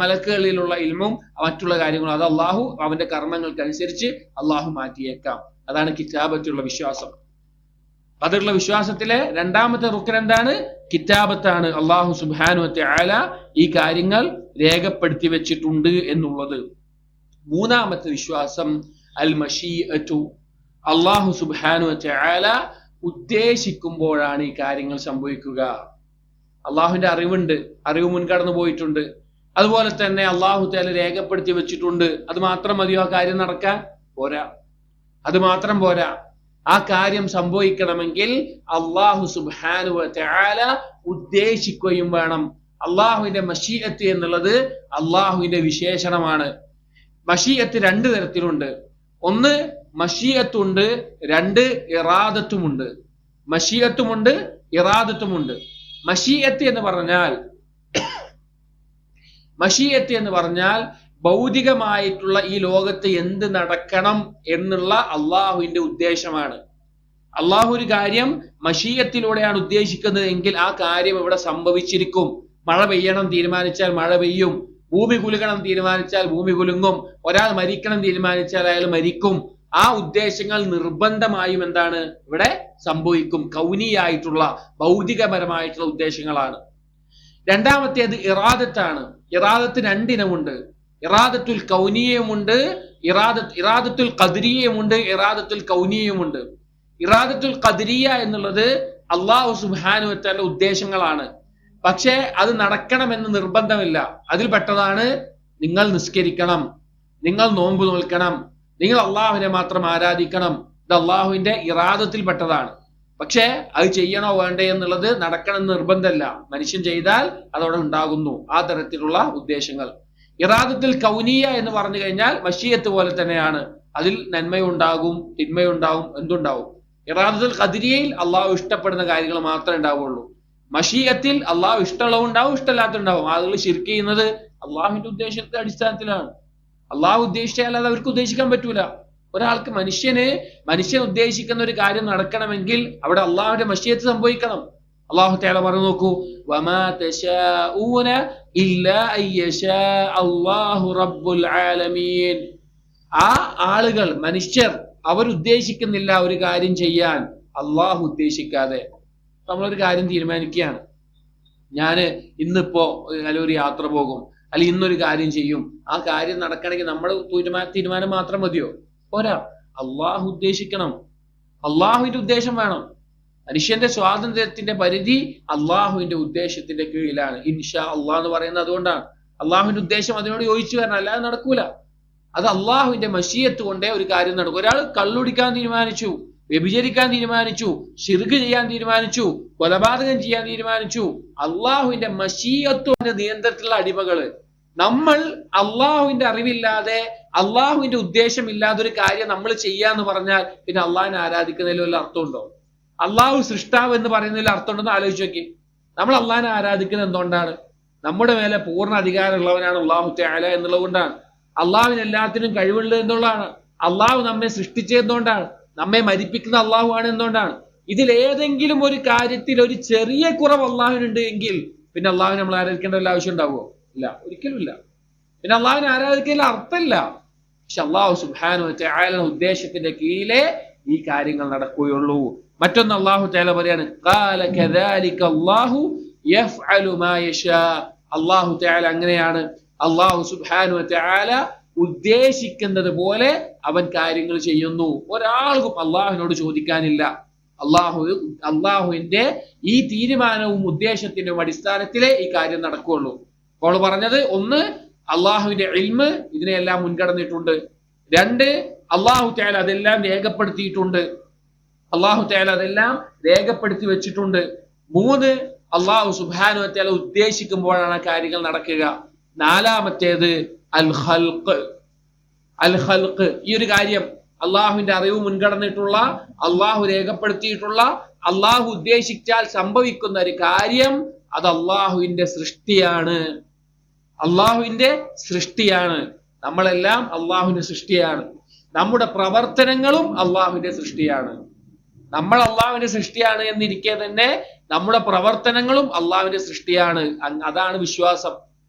മലക്കുകളിലുള്ള ഇൽമും മറ്റുള്ള കാര്യങ്ങളും അത് അള്ളാഹു അവന്റെ കർമ്മങ്ങൾക്കനുസരിച്ച് അള്ളാഹു മാറ്റിയേക്കാം. അതാണ് കിതാബത്തുള്ള വിശ്വാസം. അതിലുള്ള വിശ്വാസത്തിലെ രണ്ടാമത്തെ റുക്കൻ എന്താണ്? കിതാബത്താണ്. അള്ളാഹു സുബ്ഹാനഹു വ തആല ഈ കാര്യങ്ങൾ രേഖപ്പെടുത്തി വെച്ചിട്ടുണ്ട് എന്നുള്ളത്. മൂന്നാമത്തെ വിശ്വാസം അൽ മശീഅതു, അള്ളാഹു സുബ്ഹാനഹു വ തആല ഉദ്ദേശിക്കുമ്പോഴാണ് ഈ കാര്യങ്ങൾ സംഭവിക്കുക. അള്ളാഹുവിന്റെ അറിവുണ്ട്, അറിവ് മുൻകടന്നു പോയിട്ടുണ്ട്. അതുപോലെ തന്നെ അള്ളാഹു തആല രേഖപ്പെടുത്തി വെച്ചിട്ടുണ്ട്. അത് മാത്രം മതിയോ ആ കാര്യം നടക്കാൻ? പോരാ, അത് മാത്രം പോരാ. ആ കാര്യം സംഭവിക്കണമെങ്കിൽ അള്ളാഹു സുബ്ഹാനഹു വ തആല ഉദ്ദേശിക്കുകയും വേണം. അള്ളാഹുവിന്റെ മശീഅത്ത് എന്നുള്ളത് അള്ളാഹുവിന്റെ വിശേഷണമാണ്. മശീഅത്ത് 2 തരത്തിലുണ്ട്. ഒന്ന് മശീഅത്തുണ്ട്, 2 ഇറാദത്തുമുണ്ട്. മശീഅത്തുമുണ്ട്, ഇറാദത്തുമുണ്ട്. മശീഅത്ത് എന്ന് പറഞ്ഞാൽ ഭൗതികമായിട്ടുള്ള ഈ ലോകത്ത് എന്ത് നടക്കണം എന്നുള്ള അള്ളാഹുവിന്റെ ഉദ്ദേശമാണ്. അള്ളാഹു ഒരു കാര്യം മശീഅത്തിലൂടെയാണ് ഉദ്ദേശിക്കുന്നത് എങ്കിൽ ആ കാര്യം ഇവിടെ സംഭവിച്ചിരിക്കും. മഴ പെയ്യണം തീരുമാനിച്ചാൽ മഴ പെയ്യും. ഭൂമി കുലുങ്ങണം തീരുമാനിച്ചാൽ ഭൂമി കുലുങ്ങും. ഒരാൾ മരിക്കണം തീരുമാനിച്ചാൽ അയാൾ മരിക്കും. ആ ഉദ്ദേശങ്ങൾ നിർബന്ധമായും എന്താണ് ഇവിടെ സംഭവിക്കും. കൗനിയായിട്ടുള്ള ഭൗതികപരമായിട്ടുള്ള ഉദ്ദേശങ്ങളാണ്. രണ്ടാമത്തേത് ഇറാദത്താണ്. ഇറാദത്ത് 2 ഇനമുണ്ട്. ഇറാദത്തുൽ കൗനിയയുമുണ്ട്, ഇറാദത്തുൽ ഖദ്രിയയുമുണ്ട്, ഇറാദത്തുൽ കൗനിയയുമുണ്ട്. ഇറാദത്തുൽ ഖദ്രിയ എന്നുള്ളത് അല്ലാഹു സുബ്ഹാനഹു വ തആല ഉദ്ദേശങ്ങളാണ്. പക്ഷേ അത് നടക്കണമെന്ന് നിർബന്ധമില്ല. അതിൽ പെട്ടതാണ് നിങ്ങൾ നിസ്കരിക്കണം, നിങ്ങൾ നോമ്പ് നോൽക്കണം, നിങ്ങൾ അള്ളാഹുവിനെ മാത്രം ആരാധിക്കണം. ഇത് അള്ളാഹുവിന്റെ ഇറാദത്തിൽ പെട്ടതാണ്. പക്ഷേ അത് ചെയ്യണോ വേണ്ടേ എന്നുള്ളത് നടക്കണമെന്ന് നിർബന്ധമല്ല. മനുഷ്യൻ ചെയ്താൽ അതവിടെ ഉണ്ടാകുന്നു ആ തരത്തിലുള്ള ഉദ്ദേശങ്ങൾ. ഇറാദത്തുൽ കൗനിയ എന്ന് പറഞ്ഞു കഴിഞ്ഞാൽ മശീയത്ത് പോലെ തന്നെയാണ്. അതിൽ നന്മയുണ്ടാകും, തിന്മയുണ്ടാകും, എന്തുണ്ടാവും. ഇറാദത്തുൽ ഖദ്രിയയിൽ അള്ളാഹു ഇഷ്ടപ്പെടുന്ന കാര്യങ്ങൾ മാത്രമേ ഉണ്ടാവുള്ളൂ. മശീയത്തിൽ അള്ളാഹു ഇഷ്ടമുള്ളതുണ്ടാവും, ഇഷ്ടമില്ലാത്തതുണ്ടാവും. ആളുകൾ ശിർക്ക് ചെയ്യുന്നത് അള്ളാഹുവിന്റെ ഉദ്ദേശത്തിന്റെ അടിസ്ഥാനത്തിലാണ്. അള്ളാഹു ഉദ്ദേശിച്ചാൽ അവർക്ക് ഉദ്ദേശിക്കാൻ പറ്റൂല. ഒരാൾക്ക് മനുഷ്യൻ ഉദ്ദേശിക്കുന്ന ഒരു കാര്യം നടക്കണമെങ്കിൽ അവിടെ അള്ളാഹുവിന്റെ മശീയത്ത് സംഭവിക്കണം. അള്ളാഹു തആല പറഞ്ഞു നോക്കൂ, വമാ തശാഊന ഇല്ലാ അയ്യശാ അല്ലാഹു റബ്ബുൽ ആലമീൻ. ആ ആളുകൾ, മനുഷ്യർ, അവരുദ്ദേശിക്കുന്നില്ല ഒരു കാര്യം ചെയ്യാൻ അള്ളാഹു ഉദ്ദേശിക്കാതെ. നമ്മളൊരു കാര്യം തീരുമാനിക്കുകയാണ്, ഞാൻ ഇന്നിപ്പോ ഒരു യാത്ര പോകും, അല്ലെങ്കിൽ ഇന്നൊരു കാര്യം ചെയ്യും. ആ കാര്യം നടക്കണമെങ്കിൽ നമ്മൾ തീരുമാനം മാത്രം മതിയോ? പോരാ, അള്ളാഹു ഉദ്ദേശിക്കണം. അള്ളാഹുവിന്റെ ഉദ്ദേശം വേണം. മനുഷ്യന്റെ സ്വാതന്ത്ര്യത്തിന്റെ പരിധി അള്ളാഹുവിന്റെ ഉദ്ദേശത്തിന്റെ കീഴിലാണ്. ഇൻഷാ അള്ളാഹ് എന്ന് പറയുന്നത് അതുകൊണ്ടാണ്. അള്ളാഹുവിന്റെ ഉദ്ദേശം അതിനോട് യോജിച്ചു വരണം, അല്ലാതെ നടക്കൂല. അത് അള്ളാഹുവിന്റെ മശീയത്ത് കൊണ്ടേ ഒരു കാര്യം നടക്കും. ഒരാൾ കള്ളുടിക്കാൻ തീരുമാനിച്ചു, വ്യഭിചരിക്കാൻ തീരുമാനിച്ചു, ശിർക്ക് ചെയ്യാൻ തീരുമാനിച്ചു, കൊലപാതകം ചെയ്യാൻ തീരുമാനിച്ചു. അള്ളാഹുവിന്റെ മശീയത്തിന്റെ നിയന്ത്രണത്തിലുള്ള അടിമകള്. നമ്മൾ അള്ളാഹുവിന്റെ അറിവില്ലാതെ, അള്ളാഹുവിന്റെ ഉദ്ദേശമില്ലാതെ ഒരു കാര്യം നമ്മൾ ചെയ്യാന്ന് പറഞ്ഞാൽ പിന്നെ അള്ളാഹിനെ ആരാധിക്കുന്നതിൽ വല്ല അർത്ഥമുണ്ടോ? അള്ളാഹു സൃഷ്ടാവ് എന്ന് പറയുന്നതിൽ അർത്ഥമുണ്ടെന്ന് ആലോചിച്ച് നോക്കി. നമ്മൾ അള്ളാഹിനെ ആരാധിക്കുന്നത് എന്തുകൊണ്ടാണ്? നമ്മുടെ മേലെ പൂർണ്ണ അധികാരമുള്ളവനാണ് അള്ളാഹു തആല എന്നുള്ളത് കൊണ്ടാണ്. അള്ളാഹുവിന് എല്ലാത്തിനും കഴിവുള്ളത് എന്തുകൊണ്ടാണ്? അള്ളാഹു നമ്മെ സൃഷ്ടിച്ചതുകൊണ്ടാണ്. നമ്മെ മരിപ്പിക്കുന്ന അള്ളാഹു ആണ് എന്തുകൊണ്ടാണ്? ഇതിലേതെങ്കിലും ഒരു കാര്യത്തിൽ ഒരു ചെറിയ കുറവ് അള്ളാഹുവിനുണ്ട് എങ്കിൽ പിന്നെ അള്ളാഹുവിനെ നമ്മൾ ആരാധിക്കേണ്ട വല്ല ആവശ്യം ഉണ്ടാവുമോ? ഇല്ല, ഒരിക്കലും ഇല്ല. പിന്നെ അള്ളാഹുവിനെ ആരാധിക്കൽ അർത്ഥമില്ല. പക്ഷെ അള്ളാഹു സുബ്ഹാനഹു വ തആല ഉദ്ദേശത്തിന്റെ കീഴിലെ ഈ കാര്യങ്ങൾ നടക്കുകയുള്ളൂ. മറ്റൊന്ന് അള്ളാഹു തആല പറയാണ്, ഖാല കദാലിക അല്ലാഹു യഫ്അലു മാ യശാ. അള്ളാഹു തആല അങ്ങനെയാണ്. അള്ളാഹു സുബ്ഹാനഹു വ തആല ഉദ്ദേശിക്കുന്നത് പോലെ അവൻ കാര്യങ്ങൾ ചെയ്യുന്നു. ഒരാൾക്കും അള്ളാഹുവിനോട് ചോദിക്കാനില്ല. അള്ളാഹുവിന്റെ ഈ തീരുമാനവും ഉദ്ദേശത്തിന്റെയും അടിസ്ഥാനത്തിലേ ഈ കാര്യം നടക്കുകയുള്ളൂ. അപ്പോൾ പറഞ്ഞത്, ഒന്ന്, അള്ളാഹുവിന്റെ ഇൽമ് ഇതിനെല്ലാം മുൻകടന്നിട്ടുണ്ട്. രണ്ട്, അള്ളാഹു തആല അതെല്ലാം രേഖപ്പെടുത്തിയിട്ടുണ്ട്. അള്ളാഹു തആല അതെല്ലാം രേഖപ്പെടുത്തി വെച്ചിട്ടുണ്ട്. മൂന്ന്, അള്ളാഹു സുബ്ഹാനഹു വ തആല ഉദ്ദേശിക്കുമ്പോഴാണ് കാര്യങ്ങൾ നടക്കുക. നാലാമത്തേത് അൽ ഖൽഖ്. ഈ ഒരു കാര്യം അള്ളാഹുവിന്റെ അറിവ് മുൻകടന്നിട്ടുള്ള, അള്ളാഹു രേഖപ്പെടുത്തിയിട്ടുള്ള, അള്ളാഹു ഉദ്ദേശിച്ചാൽ സംഭവിക്കുന്ന ഒരു കാര്യം, അത് അള്ളാഹുവിന്റെ സൃഷ്ടിയാണ്. അള്ളാഹുവിന്റെ സൃഷ്ടിയാണ്. നമ്മളെല്ലാം അള്ളാഹുവിന്റെ സൃഷ്ടിയാണ്. നമ്മുടെ പ്രവർത്തനങ്ങളും അള്ളാഹുവിന്റെ സൃഷ്ടിയാണ്. നമ്മൾ അള്ളാഹുവിന്റെ സൃഷ്ടിയാണ് എന്നിരിക്കെ തന്നെ നമ്മുടെ പ്രവർത്തനങ്ങളും അള്ളാഹുവിന്റെ സൃഷ്ടിയാണ്. അതാണ് വിശ്വാസം,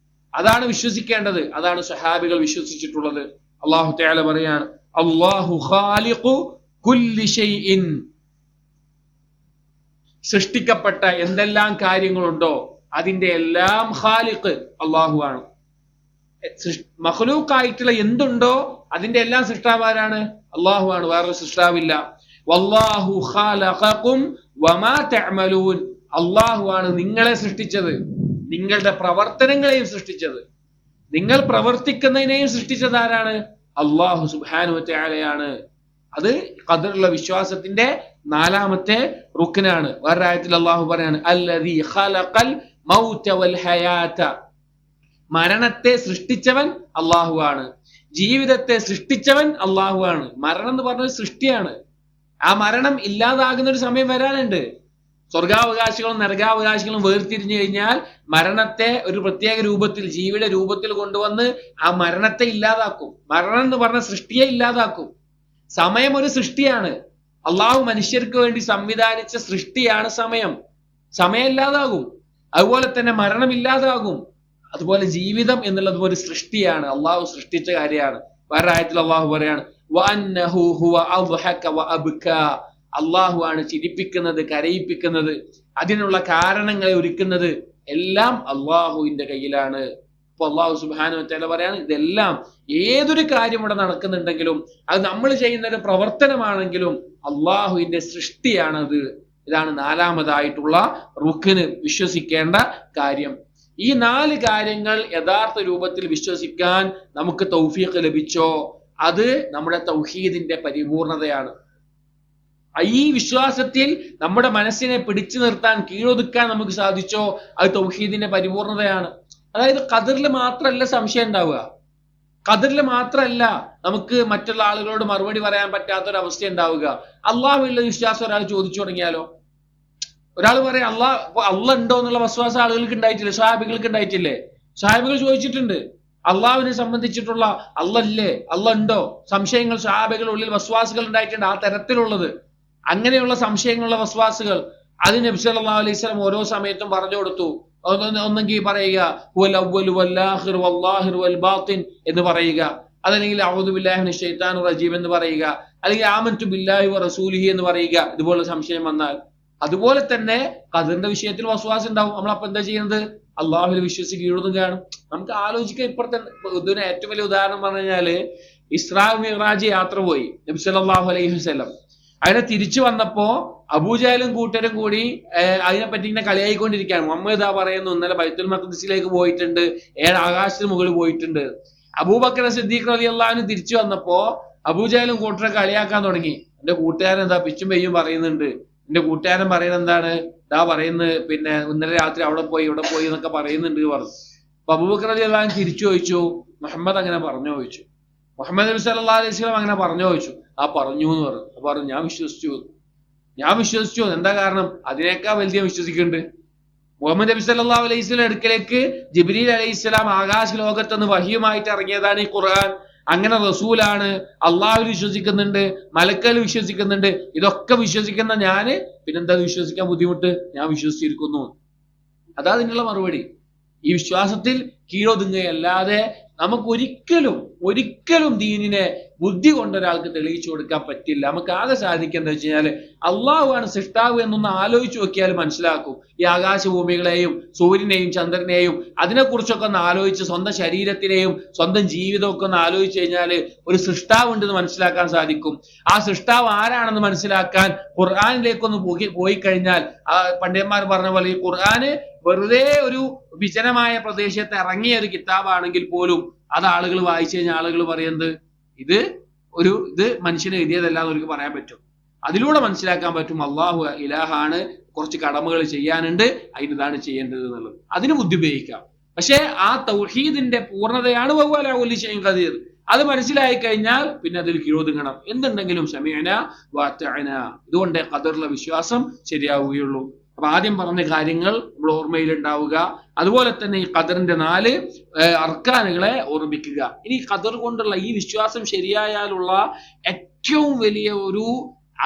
അതാണ് വിശ്വസിക്കേണ്ടത്. അതാണ് സ്വഹാബികൾ വിശ്വസിച്ചിട്ടുള്ളത്. അള്ളാഹു തആല പറയാണ്, അല്ലാഹു ഖാലിഖു കുല്ലി ഷൈഇൻ. സൃഷ്ടിക്കപ്പെട്ട എന്തെല്ലാം കാര്യങ്ങളുണ്ടോ അതിന്റെ എല്ലാം ഖാലിഖ് അള്ളാഹു ആണ്. മഖ്ലൂഖായിട്ടുള്ള എന്തുണ്ടോ അതിന്റെ എല്ലാം സൃഷ്ടാവാരാണ്? അള്ളാഹു ആണ്, വേറെ സൃഷ്ടാവില്ല. വല്ലാഹു ഖലഖകും വമാ തഅമലൂൻ. അള്ളാഹു ആണ് നിങ്ങളെ സൃഷ്ടിച്ചത്, നിങ്ങളുടെ പ്രവർത്തനങ്ങളെയും സൃഷ്ടിച്ചത്. നിങ്ങൾ പ്രവർത്തിക്കുന്നതിനെയും സൃഷ്ടിച്ചത് ആരാണ്? അള്ളാഹു സുബ്ഹാനഹു വ തആലയാണ്. അത് ഖദറുള്ള വിശ്വാസത്തിന്റെ നാലാമത്തെ റുക്നാണ്. വേറെ ആയത്തിൽ അള്ളാഹു പറയാണ്, അല്ലദീ ഖലഖൽ മൗത വൽ ഹയാത. മരണത്തെ സൃഷ്ടിച്ചവൻ അള്ളാഹു ആണ്, ജീവിതത്തെ സൃഷ്ടിച്ചവൻ അള്ളാഹു ആണ്. മരണം എന്ന് പറഞ്ഞത് സൃഷ്ടിയാണ്. ആ മരണം ഇല്ലാതാകുന്ന ഒരു സമയം വരാനുണ്ട്. സ്വർഗാവകാശികളും നരകാവകാശികളും വേർതിരിഞ്ഞു കഴിഞ്ഞാൽ മരണത്തെ ഒരു പ്രത്യേക രൂപത്തിൽ, ജീവിയുടെ രൂപത്തിൽ കൊണ്ടുവന്ന് ആ മരണത്തെ ഇല്ലാതാക്കും. മരണം എന്ന് പറഞ്ഞ സൃഷ്ടിയെ ഇല്ലാതാക്കും. സമയം ഒരു സൃഷ്ടിയാണ്. അള്ളാഹു മനുഷ്യർക്ക് വേണ്ടി സംവിധാനിച്ച സൃഷ്ടിയാണ് സമയം. സമയം ഇല്ലാതാകും. അതുപോലെ തന്നെ മരണം ഇല്ലാതാകും. അതുപോലെ ജീവിതം എന്നുള്ളത് ഒരു സൃഷ്ടിയാണ്, അള്ളാഹു സൃഷ്ടിച്ച കാര്യമാണ്. വേറെ ആയത്തിൽ അള്ളാഹു പറയാണ്, വഅന്നഹു ഹുവ അദ്ഹക വഅബ്ക. അള്ളാഹു ആണ് ചിരിപ്പിക്കുന്നത്, കരയിപ്പിക്കുന്നത്, അതിനുള്ള കാരണങ്ങളെ ഒരുക്കുന്നത് എല്ലാം അള്ളാഹുവിന്റെ കയ്യിലാണ്. അപ്പൊ അള്ളാഹു സുബ്ഹാനഹു വ തആല പറയാണ്, ഇതെല്ലാം ഏതൊരു കാര്യം ഇവിടെ നടക്കുന്നുണ്ടെങ്കിലും അത് നമ്മൾ ചെയ്യുന്ന ഒരു പ്രവർത്തനമാണെങ്കിലും അള്ളാഹുവിന്റെ സൃഷ്ടിയാണത്. ഇതാണ് നാലാമതായിട്ടുള്ള റുക്ന്, വിശ്വസിക്കേണ്ട കാര്യം. ഈ 4 കാര്യങ്ങൾ യഥാർത്ഥ രൂപത്തിൽ വിശ്വസിക്കാൻ നമുക്ക് തൗഫീഖ് ലഭിച്ചോ, അത് നമ്മുടെ തൗഹീദിന്റെ പരിപൂർണതയാണ്. ഈ വിശ്വാസത്തിൽ നമ്മുടെ മനസ്സിനെ പിടിച്ചു നിർത്താൻ, കീഴൊതുക്കാൻ നമുക്ക് സാധിച്ചോ, അത് തൗഹീദിന്റെ പരിപൂർണതയാണ്. അതായത് ഖദറിൽ മാത്രമല്ല സംശയം ഉണ്ടാവുക, ഖദറിൽ മാത്രമല്ല നമുക്ക് മറ്റുള്ള ആളുകളോട് മറുപടി പറയാൻ പറ്റാത്തൊരവസ്ഥ ഉണ്ടാവുക. അള്ളാഹുവിലുള്ള വിശ്വാസം ഒരാൾ ചോദിച്ചു തുടങ്ങിയാലോ, ഒരാൾ പറയാം അള്ളാഹ് ഉണ്ടോ എന്നുള്ള വിശ്വാസം ആളുകൾക്ക് ഉണ്ടായിട്ടില്ലേ, സ്വഹാബികൾക്ക് ഉണ്ടായിട്ടില്ലേ? സ്വഹാബികൾ ചോദിച്ചിട്ടുണ്ട്, അള്ളാഹുവിനെ സംബന്ധിച്ചിട്ടുള്ള അള്ളല്ലേ, അള്ളാഹ് ഉണ്ടോ, സംശയങ്ങൾ സ്വഹാബികളുടെ ഉള്ളിൽ വസ്വാസുകൾ ഉണ്ടായിട്ടുണ്ട്. ആ തരത്തിലുള്ളത്, അങ്ങനെയുള്ള സംശയങ്ങളുള്ള വസ്വാസുകൾ അത് നബി സല്ലല്ലാഹു അലൈഹി വസല്ലം ഓരോ സമയത്തും പറഞ്ഞു കൊടുത്തു. ഒന്നെങ്കിൽ പറയുക ഹുവൽ അവ്വലു വൽ ആഖിറു വൽ ളാഹിറു വൽ ബാത്തിൻ എന്ന് പറയുക, അതല്ലെങ്കിൽ അഊദു ബില്ലാഹി മിനശ് ശൈത്താനിർ റജീം എന്ന് പറയുക, അല്ലെങ്കിൽ ആമൻതു ബില്ലാഹി വ റസൂലിഹി എന്ന് പറയുക. ഇതുപോലെ സംശയം വന്നാൽ, അതുപോലെ തന്നെ ഖദറിന്റെ വിഷയത്തിൽ വസ്വാസ് ഉണ്ടാവും. നമ്മളപ്പോ എന്താ ചെയ്യുന്നത്? അള്ളാഹുവിൽ വിശ്വസിച്ച് കീഴൊതുങ്ങുകയാണ്. നമുക്ക് ആലോചിക്കാൻ ഇപ്പുറത്തെ ഇതിന് ഏറ്റവും വലിയ ഉദാഹരണം പറഞ്ഞു കഴിഞ്ഞാല്, ഇസ്രാ മിഅ്റാജ് യാത്ര പോയി നബി സല്ലല്ലാഹു അലൈഹി വസല്ലം. അങ്ങനെ തിരിച്ചു വന്നപ്പോ അബൂജഹലും കൂട്ടരും കൂടി അതിനെപ്പറ്റി ഇങ്ങനെ കളിയായിക്കൊണ്ടിരിക്കുകയാണ്. മുഹമ്മദ് പറയുന്നു ഇന്നലെ ബൈത്തുൽ മഖ്ദിസിലേക്ക് പോയിട്ടുണ്ട്, 7 ആകാശത്തിന് മുകളിൽ പോയിട്ടുണ്ട്. അബൂബക്കർ സിദ്ദീഖ് റളിയല്ലാഹു അൻഹു തിരിച്ചു വന്നപ്പോ അബൂജഹലും കൂട്ടരെ കളിയാക്കാൻ തുടങ്ങി. എന്റെ കൂട്ടുകാരൻ എന്താ പിച്ചും പെയ്യും പറയുന്നുണ്ട്, എന്റെ കൂട്ടുകാരൻ പറയുന്നത് എന്താണ്, ഇതാ പറയുന്നത് പിന്നെ ഇന്നലെ രാത്രി അവിടെ പോയി ഇവിടെ പോയി എന്നൊക്കെ പറയുന്നുണ്ട് പറഞ്ഞു. അപ്പൊ അബൂബക്കർ റളിയല്ലാഹു അൻഹു തിരിച്ചു ചോദിച്ചു, മുഹമ്മദ് അങ്ങനെ പറഞ്ഞു ചോദിച്ചു, മുഹമ്മദ് നബി സല്ലല്ലാഹു അലൈഹി വസല്ലം അങ്ങനെ പറഞ്ഞു ചോദിച്ചു. ആ പറഞ്ഞു എന്ന് പറഞ്ഞു. ഞാൻ വിശ്വസിച്ചു. എന്താ കാരണം? അതിനേക്കാൾ വലുത് വിശ്വസിക്കുന്നുണ്ട്. മുഹമ്മദ് നബി സല്ലല്ലാഹു അലൈഹി വസല്ലം അടുക്കലേക്ക് ജിബ്രീൽ അലൈഹിസ്സലാം ആകാശ ലോകത്തുനിന്ന് വഹിയുമായിട്ട് ഇറങ്ങിയതാണ് ഈ ഖുർആൻ. അങ്ങനെ റസൂലാണ്, അള്ളാഹുവിൽ വിശ്വസിക്കുന്നുണ്ട്, മലക്കുകളിൽ വിശ്വസിക്കുന്നുണ്ട്. ഇതൊക്കെ വിശ്വസിക്കുന്ന ഞാന് പിന്നെന്താ വിശ്വസിക്കാൻ ബുദ്ധിമുട്ട്? ഞാൻ വിശ്വസിച്ചിരിക്കുന്നു. അതാ അതിനുള്ള മറുപടി. ഈ വിശ്വാസത്തിൽ കീഴൊതുങ്ങുകയല്ലാതെ നമുക്ക് ഒരിക്കലും ദീനിനെ ബുദ്ധി കൊണ്ട് ഒരാൾക്ക് തെളിയിച്ചു കൊടുക്കാൻ പറ്റില്ല. നമുക്ക് ആകെ സാധിക്കുന്നത് വെച്ച് കഴിഞ്ഞാല് അള്ളാഹുവാണ് സൃഷ്ടാവ് എന്നൊന്ന് ആലോചിച്ച് നോക്കിയാൽ മനസ്സിലാക്കും. ഈ ആകാശഭൂമികളെയും സൂര്യനെയും ചന്ദ്രനെയും അതിനെക്കുറിച്ചൊക്കെ ഒന്ന് ആലോചിച്ച് സ്വന്തം ശരീരത്തിനെയും സ്വന്തം ജീവിതമൊക്കെ ഒന്ന് ആലോചിച്ച് കഴിഞ്ഞാല് ഒരു സൃഷ്ടാവ് ഉണ്ടെന്ന് മനസ്സിലാക്കാൻ സാധിക്കും. ആ സൃഷ്ടാവ് ആരാണെന്ന് മനസ്സിലാക്കാൻ ഖുർആനിലേക്കൊന്ന് പോയി കഴിഞ്ഞാൽ, പണ്ഡിതന്മാർ പറഞ്ഞ പോലെ ഈ ഖുർആന് വെറുതെ ഒരു വിജനമായ പ്രദേശത്ത് ഇറങ്ങിയ ഒരു കിതാബാണെങ്കിൽ പോലും അത് ആളുകൾ വായിച്ചു കഴിഞ്ഞാൽ ആളുകൾ പറയുന്നത് ഇത് മനുഷ്യന് എഴുതിയതല്ല എന്ന് അവർക്ക് പറയാൻ പറ്റും. അതിലൂടെ മനസ്സിലാക്കാൻ പറ്റും അള്ളാഹു ഇലാഹാണ്, കുറച്ച് കടമകൾ ചെയ്യാനുണ്ട്, അതിനിതാണ് ചെയ്യേണ്ടത് എന്നുള്ളത്. അതിന് ബുദ്ധി ഉപയോഗിക്കാം. പക്ഷെ ആ തൗഹീദിന്റെ പൂർണ്ണതയാണ് വഹുവ അലാ കുല്ലി ഷൈഇൻ ഖദീർ. അത് മനസ്സിലായി കഴിഞ്ഞാൽ പിന്നെ അതിൽ കീഴൊതുങ്ങണം. എന്തുണ്ടെങ്കിലും സമീഅനാ വഅതഅനാ, ഇതുകൊണ്ട് ഖദറിലെ വിശ്വാസം ശരിയാവുകയുള്ളൂ. അപ്പൊ ആദ്യം പറഞ്ഞ കാര്യങ്ങൾ നമ്മൾ ഓർമ്മയിൽ ഉണ്ടാവുക. അതുപോലെ തന്നെ ഈ ഖദറിന്റെ 4 അർക്കാനുകളെ ഓർമ്മിക്കുക. ഇനി ഖദർ കൊണ്ടുള്ള ഈ വിശ്വാസം ശരിയായാലുള്ള ഏറ്റവും വലിയ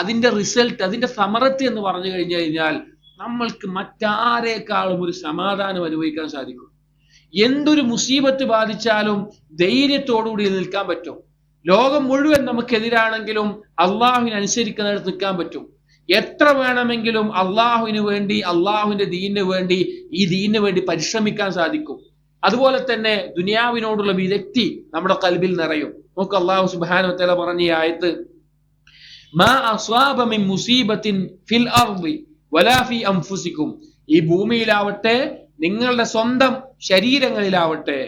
അതിന്റെ റിസൾട്ട്, അതിന്റെ സമറത്ത് എന്ന് പറഞ്ഞു കഴിഞ്ഞാൽ നമ്മൾക്ക് മറ്റാരേക്കാളും ഒരു സമാധാനം അനുഭവിക്കാൻ സാധിക്കും. എന്തൊരു മുസീബത്ത് ബാധിച്ചാലും ധൈര്യത്തോടുകൂടി നിൽക്കാൻ പറ്റും. ലോകം മുഴുവൻ നമുക്കെതിരാണെങ്കിലും അള്ളാഹുവിനനുസരിക്കുന്നിടത്ത് നിൽക്കാൻ പറ്റും. എത്ര വേണമെങ്കിലും അള്ളാഹുവിന് വേണ്ടി, അള്ളാഹുവിന്റെ ദീനിന് വേണ്ടി, ഈ ദീനിന് വേണ്ടി പരിശ്രമിക്കാൻ സാധിക്കും. അതുപോലെ തന്നെ ദുനിയാവിനോടുള്ള വിരക്തി നമ്മുടെ ഖൽബിൽ നിറയും. നമുക്ക് അള്ളാഹു സുബ്ഹാനഹു വ തആല പറഞ്ഞ ഈ ആയത്ത്, മാ അസ്വാബ മിൻ മുസീബത്തിൻ ഫിൽ അർളി വലാ ഫീ അൻഫുസികും, ഈ ഭൂമിയിലാവട്ടെ നിങ്ങളുടെ സ്വന്തം ശരീരങ്ങളിലാവട്ടെ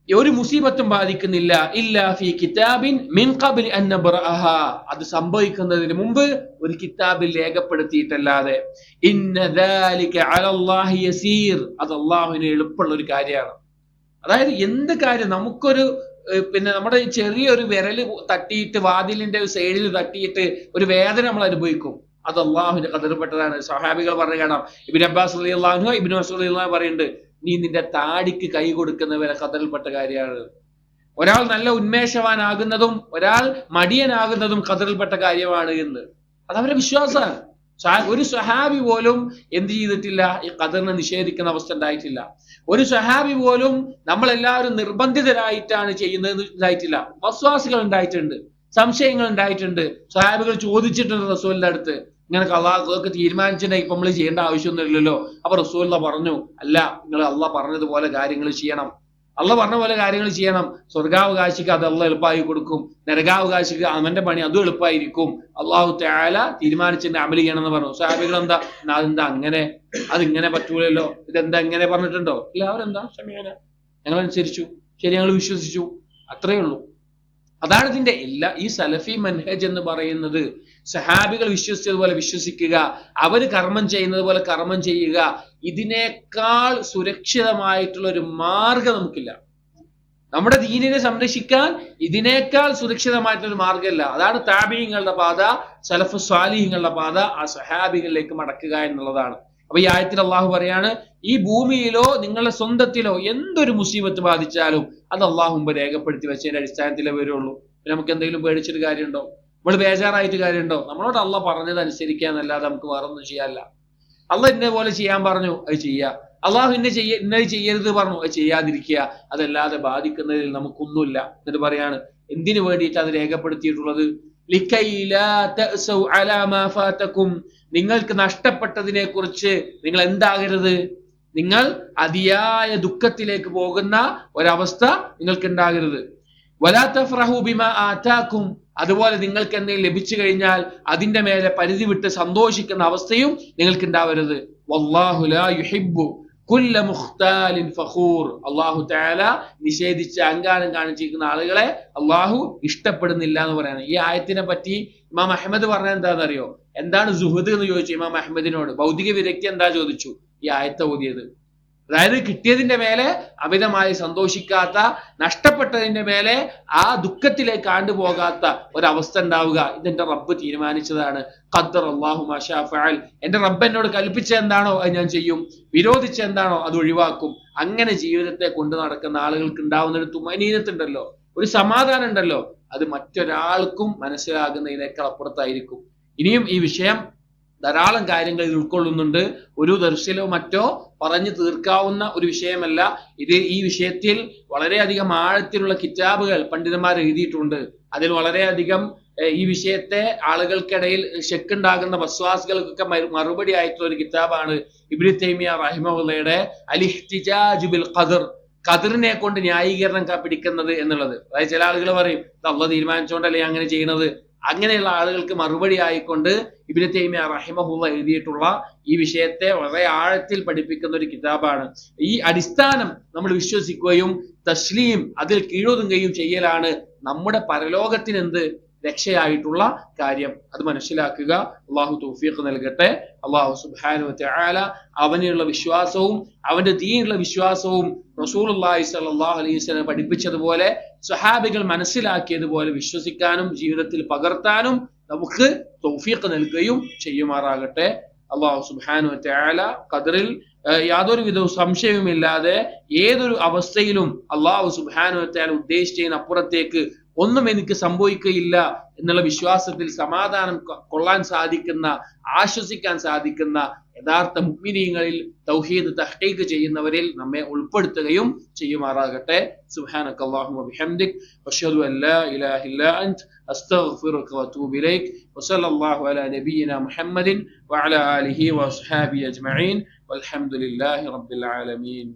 ഒരു മുസീബത്തും ബാധിക്കുന്നില്ല. ഇല്ലാ ഫീ കിതാബിൻ മിൻ ഖബ്ലി അൻ നബ്റഅഹ, അത് സംഭവിക്കുന്നതിന് മുമ്പ് ഒരു കിതാബിൽ രേഖപ്പെടുത്തിയിട്ടല്ലാതെ. ഇന്ന ദാലിക അലല്ലാഹി യസീർ, അത് അല്ലാഹുവിന് എളുപ്പമുള്ള ഒരു കാര്യമാണ്. അതായത് എന്ത് കാര്യം നമുക്കൊരു നമ്മുടെ ചെറിയൊരു വിരല് തട്ടിയിട്ട് വാതിലിന്റെ സൈഡിൽ തട്ടിയിട്ട് ഒരു വേദന നമ്മൾ അനുഭവിക്കും. അത് അള്ളാഹുവിന്റെ ഖദറിൽപ്പെട്ടതാണ്. സ്വഹാബികൾ പറഞ്ഞു കാണാം, ഇബ്നു അബ്ബാസ് റളിയല്ലാഹു അൻഹു, ഇബ്നു മസ്ഊദ് റളിയല്ലാഹു അൻഹു പറയുന്നുണ്ട്, നീ നിന്റെ താടിക്ക് കൈ കൊടുക്കുന്നവരെ ഖദറിൽപ്പെട്ട കാര്യമാണ്. ഒരാൾ നല്ല ഉന്മേഷവാനാകുന്നതും ഒരാൾ മടിയനാകുന്നതും ഖദറിൽപ്പെട്ട കാര്യമാണ് എന്ന്. അതവരുടെ വിശ്വാസമാണ്. ഒരു സ്വഹാബി പോലും എന്ത് ചെയ്തിട്ടില്ല, ഈ ഖദറിനെ നിഷേധിക്കുന്ന അവസ്ഥ ഉണ്ടായിട്ടില്ല. ഒരു സ്വഹാബി പോലും നമ്മളെല്ലാവരും നിർബന്ധിതരായിട്ടാണ് ചെയ്യുന്നത് ഇതായിട്ടില്ല. വസ്വാസികൾ ഉണ്ടായിട്ടുണ്ട്, സംശയങ്ങൾ ഉണ്ടായിട്ടുണ്ട്. സ്വഹാബികൾ ചോദിച്ചിട്ടുണ്ട് റസൂലിന്റെ അടുത്ത്, ഇങ്ങനെ അള്ളാഹ് തീരുമാനിച്ചിട്ടുണ്ടെങ്കിൽ ഇപ്പൊ നമ്മൾ ചെയ്യേണ്ട ആവശ്യമൊന്നുമില്ലല്ലോ. അപ്പൊ റസൂലുള്ളാഹി പറഞ്ഞു, അല്ല, നിങ്ങൾ അള്ളാഹ് പറഞ്ഞതുപോലെ കാര്യങ്ങൾ ചെയ്യണം. അള്ളാഹ് പറഞ്ഞ പോലെ കാര്യങ്ങൾ ചെയ്യണം. സ്വർഗാവകാശിക്ക് അത് അള്ളാഹ് എളുപ്പമായി കൊടുക്കും, നരകാവകാശിക്ക് അവന്റെ പണി അതും എളുപ്പമായിരിക്കും. അള്ളാഹു തആല തീരുമാനിച്ചിട്ട് അമൽ ചെയ്യണം എന്ന് പറഞ്ഞു. സ്വഹാബികൾ അതെന്താ അങ്ങനെ, അതിങ്ങനെ പറ്റൂലല്ലോ, ഇതെന്താ ഇങ്ങനെ പറഞ്ഞിട്ടുണ്ടോ? ഇല്ല, അവരെന്താ ക്ഷമേന ഞങ്ങൾ അനുസരിച്ചു, ശരി, ഞങ്ങൾ വിശ്വസിച്ചു, അത്രയേ ഉള്ളൂ. അതാണ് ഇതിന്റെ ഈ സലഫി മൻഹജ് എന്ന് പറയുന്നത്. സഹാബികൾ വിശ്വസിച്ചതുപോലെ വിശ്വസിക്കുക, അവര് കർമ്മം ചെയ്യുന്നത് പോലെ കർമ്മം ചെയ്യുക. ഇതിനേക്കാൾ സുരക്ഷിതമായിട്ടുള്ള ഒരു മാർഗം നമുക്കില്ല. നമ്മുടെ ദീനിനെ സംരക്ഷിക്കാൻ ഇതിനേക്കാൾ സുരക്ഷിതമായിട്ടൊരു മാർഗമല്ല. അതാണ് താബീങ്ങളുടെ പാത, സലഫ് സ്വാലിഹീങ്ങളുടെ പാത, ആ സഹാബികളിലേക്ക് മടക്കുക എന്നുള്ളതാണ്. അപ്പൊ ഈ ആയത്തിൽ അള്ളാഹു പറയാണ്, ഈ ഭൂമിയിലോ നിങ്ങളുടെ സ്വന്തത്തിലോ എന്തൊരു മുസീബത്ത് ബാധിച്ചാലും അത് അള്ളാഹു മുമ്പ് രേഖപ്പെടുത്തി വെച്ചതിന്റെ അടിസ്ഥാനത്തിലേ വരുള്ളൂ. പിന്നെ നമുക്ക് എന്തെങ്കിലും പേടിച്ചിട്ട് കാര്യമുണ്ടോ? നമ്മൾ ബേജാറായിട്ട് കാര്യമുണ്ടോ? നമ്മളോട് അള്ളാഹ് പറഞ്ഞത് അനുസരിക്കാന്നല്ലാതെ നമുക്ക് വേറെ ഒന്നും ചെയ്യാല്ല. അള്ളാഹ് ഇന്ന പോലെ ചെയ്യാൻ പറഞ്ഞു, അത് ചെയ്യുക. അള്ളാഹു ഇന്നത് ചെയ്യരുത് പറഞ്ഞു, അത് ചെയ്യാതിരിക്കുക. അതല്ലാതെ ബാധിക്കുന്നതിൽ നമുക്കൊന്നുമില്ല. എന്നിട്ട് പറയാണ്, എന്തിനു വേണ്ടിയിട്ട് അത് രേഖപ്പെടുത്തിയിട്ടുള്ളത്? നിങ്ങൾക്ക് നഷ്ടപ്പെട്ടതിനെ കുറിച്ച് നിങ്ങൾ എന്താകരുത്, നിങ്ങൾ അതിയായ ദുഃഖത്തിലേക്ക് പോകുന്ന ഒരവസ്ഥ നിങ്ങൾക്ക് ഉണ്ടാകരുത്. വലാ തഫ്റഹു ബിമാ ആതാകും, അതുപോലെ നിങ്ങൾക്ക് എന്തെങ്കിലും ലഭിച്ചു കഴിഞ്ഞാൽ അതിന്റെ മേലെ പരിധി വിട്ട് സന്തോഷിക്കുന്ന അവസ്ഥയും നിങ്ങൾക്ക് ഉണ്ടാവരുത്. വല്ലാഹു ലാ യുഹിബ്ബു കുല്ല മുഖ്താലിൻ ഫഖൂർ, അള്ളാഹു തആല നിഷേധിച്ച അഹങ്കാരം കാണിച്ചിരിക്കുന്ന ആളുകളെ അള്ളാഹു ഇഷ്ടപ്പെടുന്നില്ല എന്ന് പറയാണ്. ഈ ആയത്തിനെ പറ്റി ഇമാം അഹ്മദ് പറഞ്ഞ എന്താണെന്നറിയോ? എന്താണ് സുഹദ് എന്ന് ചോദിച്ചു ഇമാം അഹ്മദിനോട്. ഭൗതിക വിരക്തി എന്താ ചോദിച്ചു? ഈ ആയത്ത് ഓതിയത്. അതായത് കിട്ടിയതിന്റെ മേലെ അമിതമായി സന്തോഷിക്കാത്ത, നഷ്ടപ്പെട്ടതിന്റെ മേലെ ആ ദുഃഖത്തിലേക്ക് ആണ്ടുപോകാത്ത ഒരവസ്ഥ ഉണ്ടാവുക. ഇതെന്റെ റബ്ബ് തീരുമാനിച്ചതാണ്. ഖദ്ദർ അല്ലാഹു മാ ശാ ഫഅൽ, എന്റെ റബ്ബ് എന്നോട് കൽപ്പിച്ച എന്താണോ അത് ഞാൻ ചെയ്യും, വിരോധിച്ച എന്താണോ അത് ഒഴിവാക്കും. അങ്ങനെ ജീവിതത്തെ കൊണ്ടു നടക്കുന്ന ആളുകൾക്ക് ഉണ്ടാവുന്ന ഒരു തുമനീനത്തുണ്ടല്ലോ, ഒരു സമാധാനം ഉണ്ടല്ലോ, അത് മറ്റൊരാൾക്കും മനസ്സിലാകുന്നതിനേക്കാൾ അപ്പുറത്തായിരിക്കും. ഇനിയും ഈ വിഷയം ധാരാളം കാര്യങ്ങൾ ഇത് ഉൾക്കൊള്ളുന്നുണ്ട്. ഒരു ദർശനോ മറ്റോ പറഞ്ഞു തീർക്കാവുന്ന ഒരു വിഷയമല്ല ഇത്. ഈ വിഷയത്തിൽ വളരെയധികം ആഴത്തിലുള്ള കിതാബുകൾ പണ്ഡിതന്മാർ എഴുതിയിട്ടുണ്ട്. അതിൽ വളരെയധികം ഈ വിഷയത്തെ ആളുകൾക്കിടയിൽ ശക്കുണ്ടാകുന്ന വസ്വാസികൾക്കൊക്കെ മറുപടി ആയിട്ടുള്ള ഒരു കിതാബാണ് ഇബ്നു തൈമിയ റഹിമഹുള്ളയുടെ അൽ ഇഹ്തിജാജ് ബിൽ ഖദർ, ഖദറിനെ കൊണ്ട് ന്യായീകരണം പിടിക്കുന്നത് എന്നുള്ളത്. അതായത് ചില ആളുകൾ പറയും അല്ലാഹ് തീരുമാനിച്ചുകൊണ്ടല്ലേ അങ്ങനെ ചെയ്യുന്നത്. അങ്ങനെയുള്ള ആളുകൾക്ക് മറുപടി ആയിക്കൊണ്ട് ഇബ്നു തൈമിയ റഹിമഹുള്ള എഴുതിയിട്ടുള്ള ഈ വിഷയത്തെ വളരെ ആഴത്തിൽ പഠിപ്പിക്കുന്ന ഒരു കിതാബാണ്. ഈ അടിസ്ഥാനം നമ്മൾ വിശ്വസിക്കുകയും തസ്ലീം, അതിൽ കീഴൊതുങ്ങുകയും ചെയ്യലാണ് നമ്മുടെ പരലോകത്തിന് രക്ഷയായിട്ടുള്ള കാര്യം. അത് മനസ്സിലാക്കുക. അള്ളാഹു തൗഫീഖ് നൽകട്ടെ. അള്ളാഹു സുബ്ഹാനഹു വ തആല അവനുള്ള വിശ്വാസവും അവന്റെ ദീനിലുള്ള വിശ്വാസവും റസൂലുള്ളാഹി സ്വല്ലല്ലാഹു അലൈഹി വസല്ലം പഠിപ്പിച്ചതുപോലെ സ്വഹാബികൾ മനസ്സിലാക്കിയതുപോലെ വിശ്വസിക്കാനും ജീവിതത്തിൽ പകർത്താനും നമുക്ക് തൗഫീഖ് നൽകുകയും ചെയ്യുമാറാകട്ടെ. അള്ളാഹു സുബ്ഹാനഹു വ തആല ഖദറിൽ യാതൊരുവിധ സംശയവുമില്ലാതെ ഏതൊരു അവസ്ഥയിലും അള്ളാഹു സുബ്ഹാനഹു വ തആല ഉദ്ദേശിച്ചതിന് അപ്പുറത്തേക്ക് ഒന്നും എനിക്ക് സംഭവിക്കുകയില്ല എന്നുള്ള വിശ്വാസത്തിൽ സമാധാനം കൊള്ളാൻ സാധിക്കുന്ന, ആശ്വസിക്കാൻ സാധിക്കുന്ന യഥാർത്ഥ മുഅ്മിനീങ്ങളിൽ തൗഹീദ് തഹ്ഖീഖ് ചെയ്യുന്നവരിൽ നമ്മെ ഉൾപ്പെടുത്തുകയും ചെയ്യുമാറാകട്ടെ. സുബ്ഹാനകല്ലാഹുമ്മ വബിഹംദിക് അശ്ഹദു അൻ ലാ ഇലാഹ ഇല്ലാ അൻത അസ്തഗ്ഫിറുക വഅതൂബു ഇലൈക് വസല്ലല്ലാഹു അലാ നബിയിനാ മുഹമ്മദിൻ വഅലാ ആലിഹി വഅസ്ഹാബിഹി അജ്മഈൻ വൽഹംദുലില്ലാഹി റബ്ബിൽ ആലമീൻ.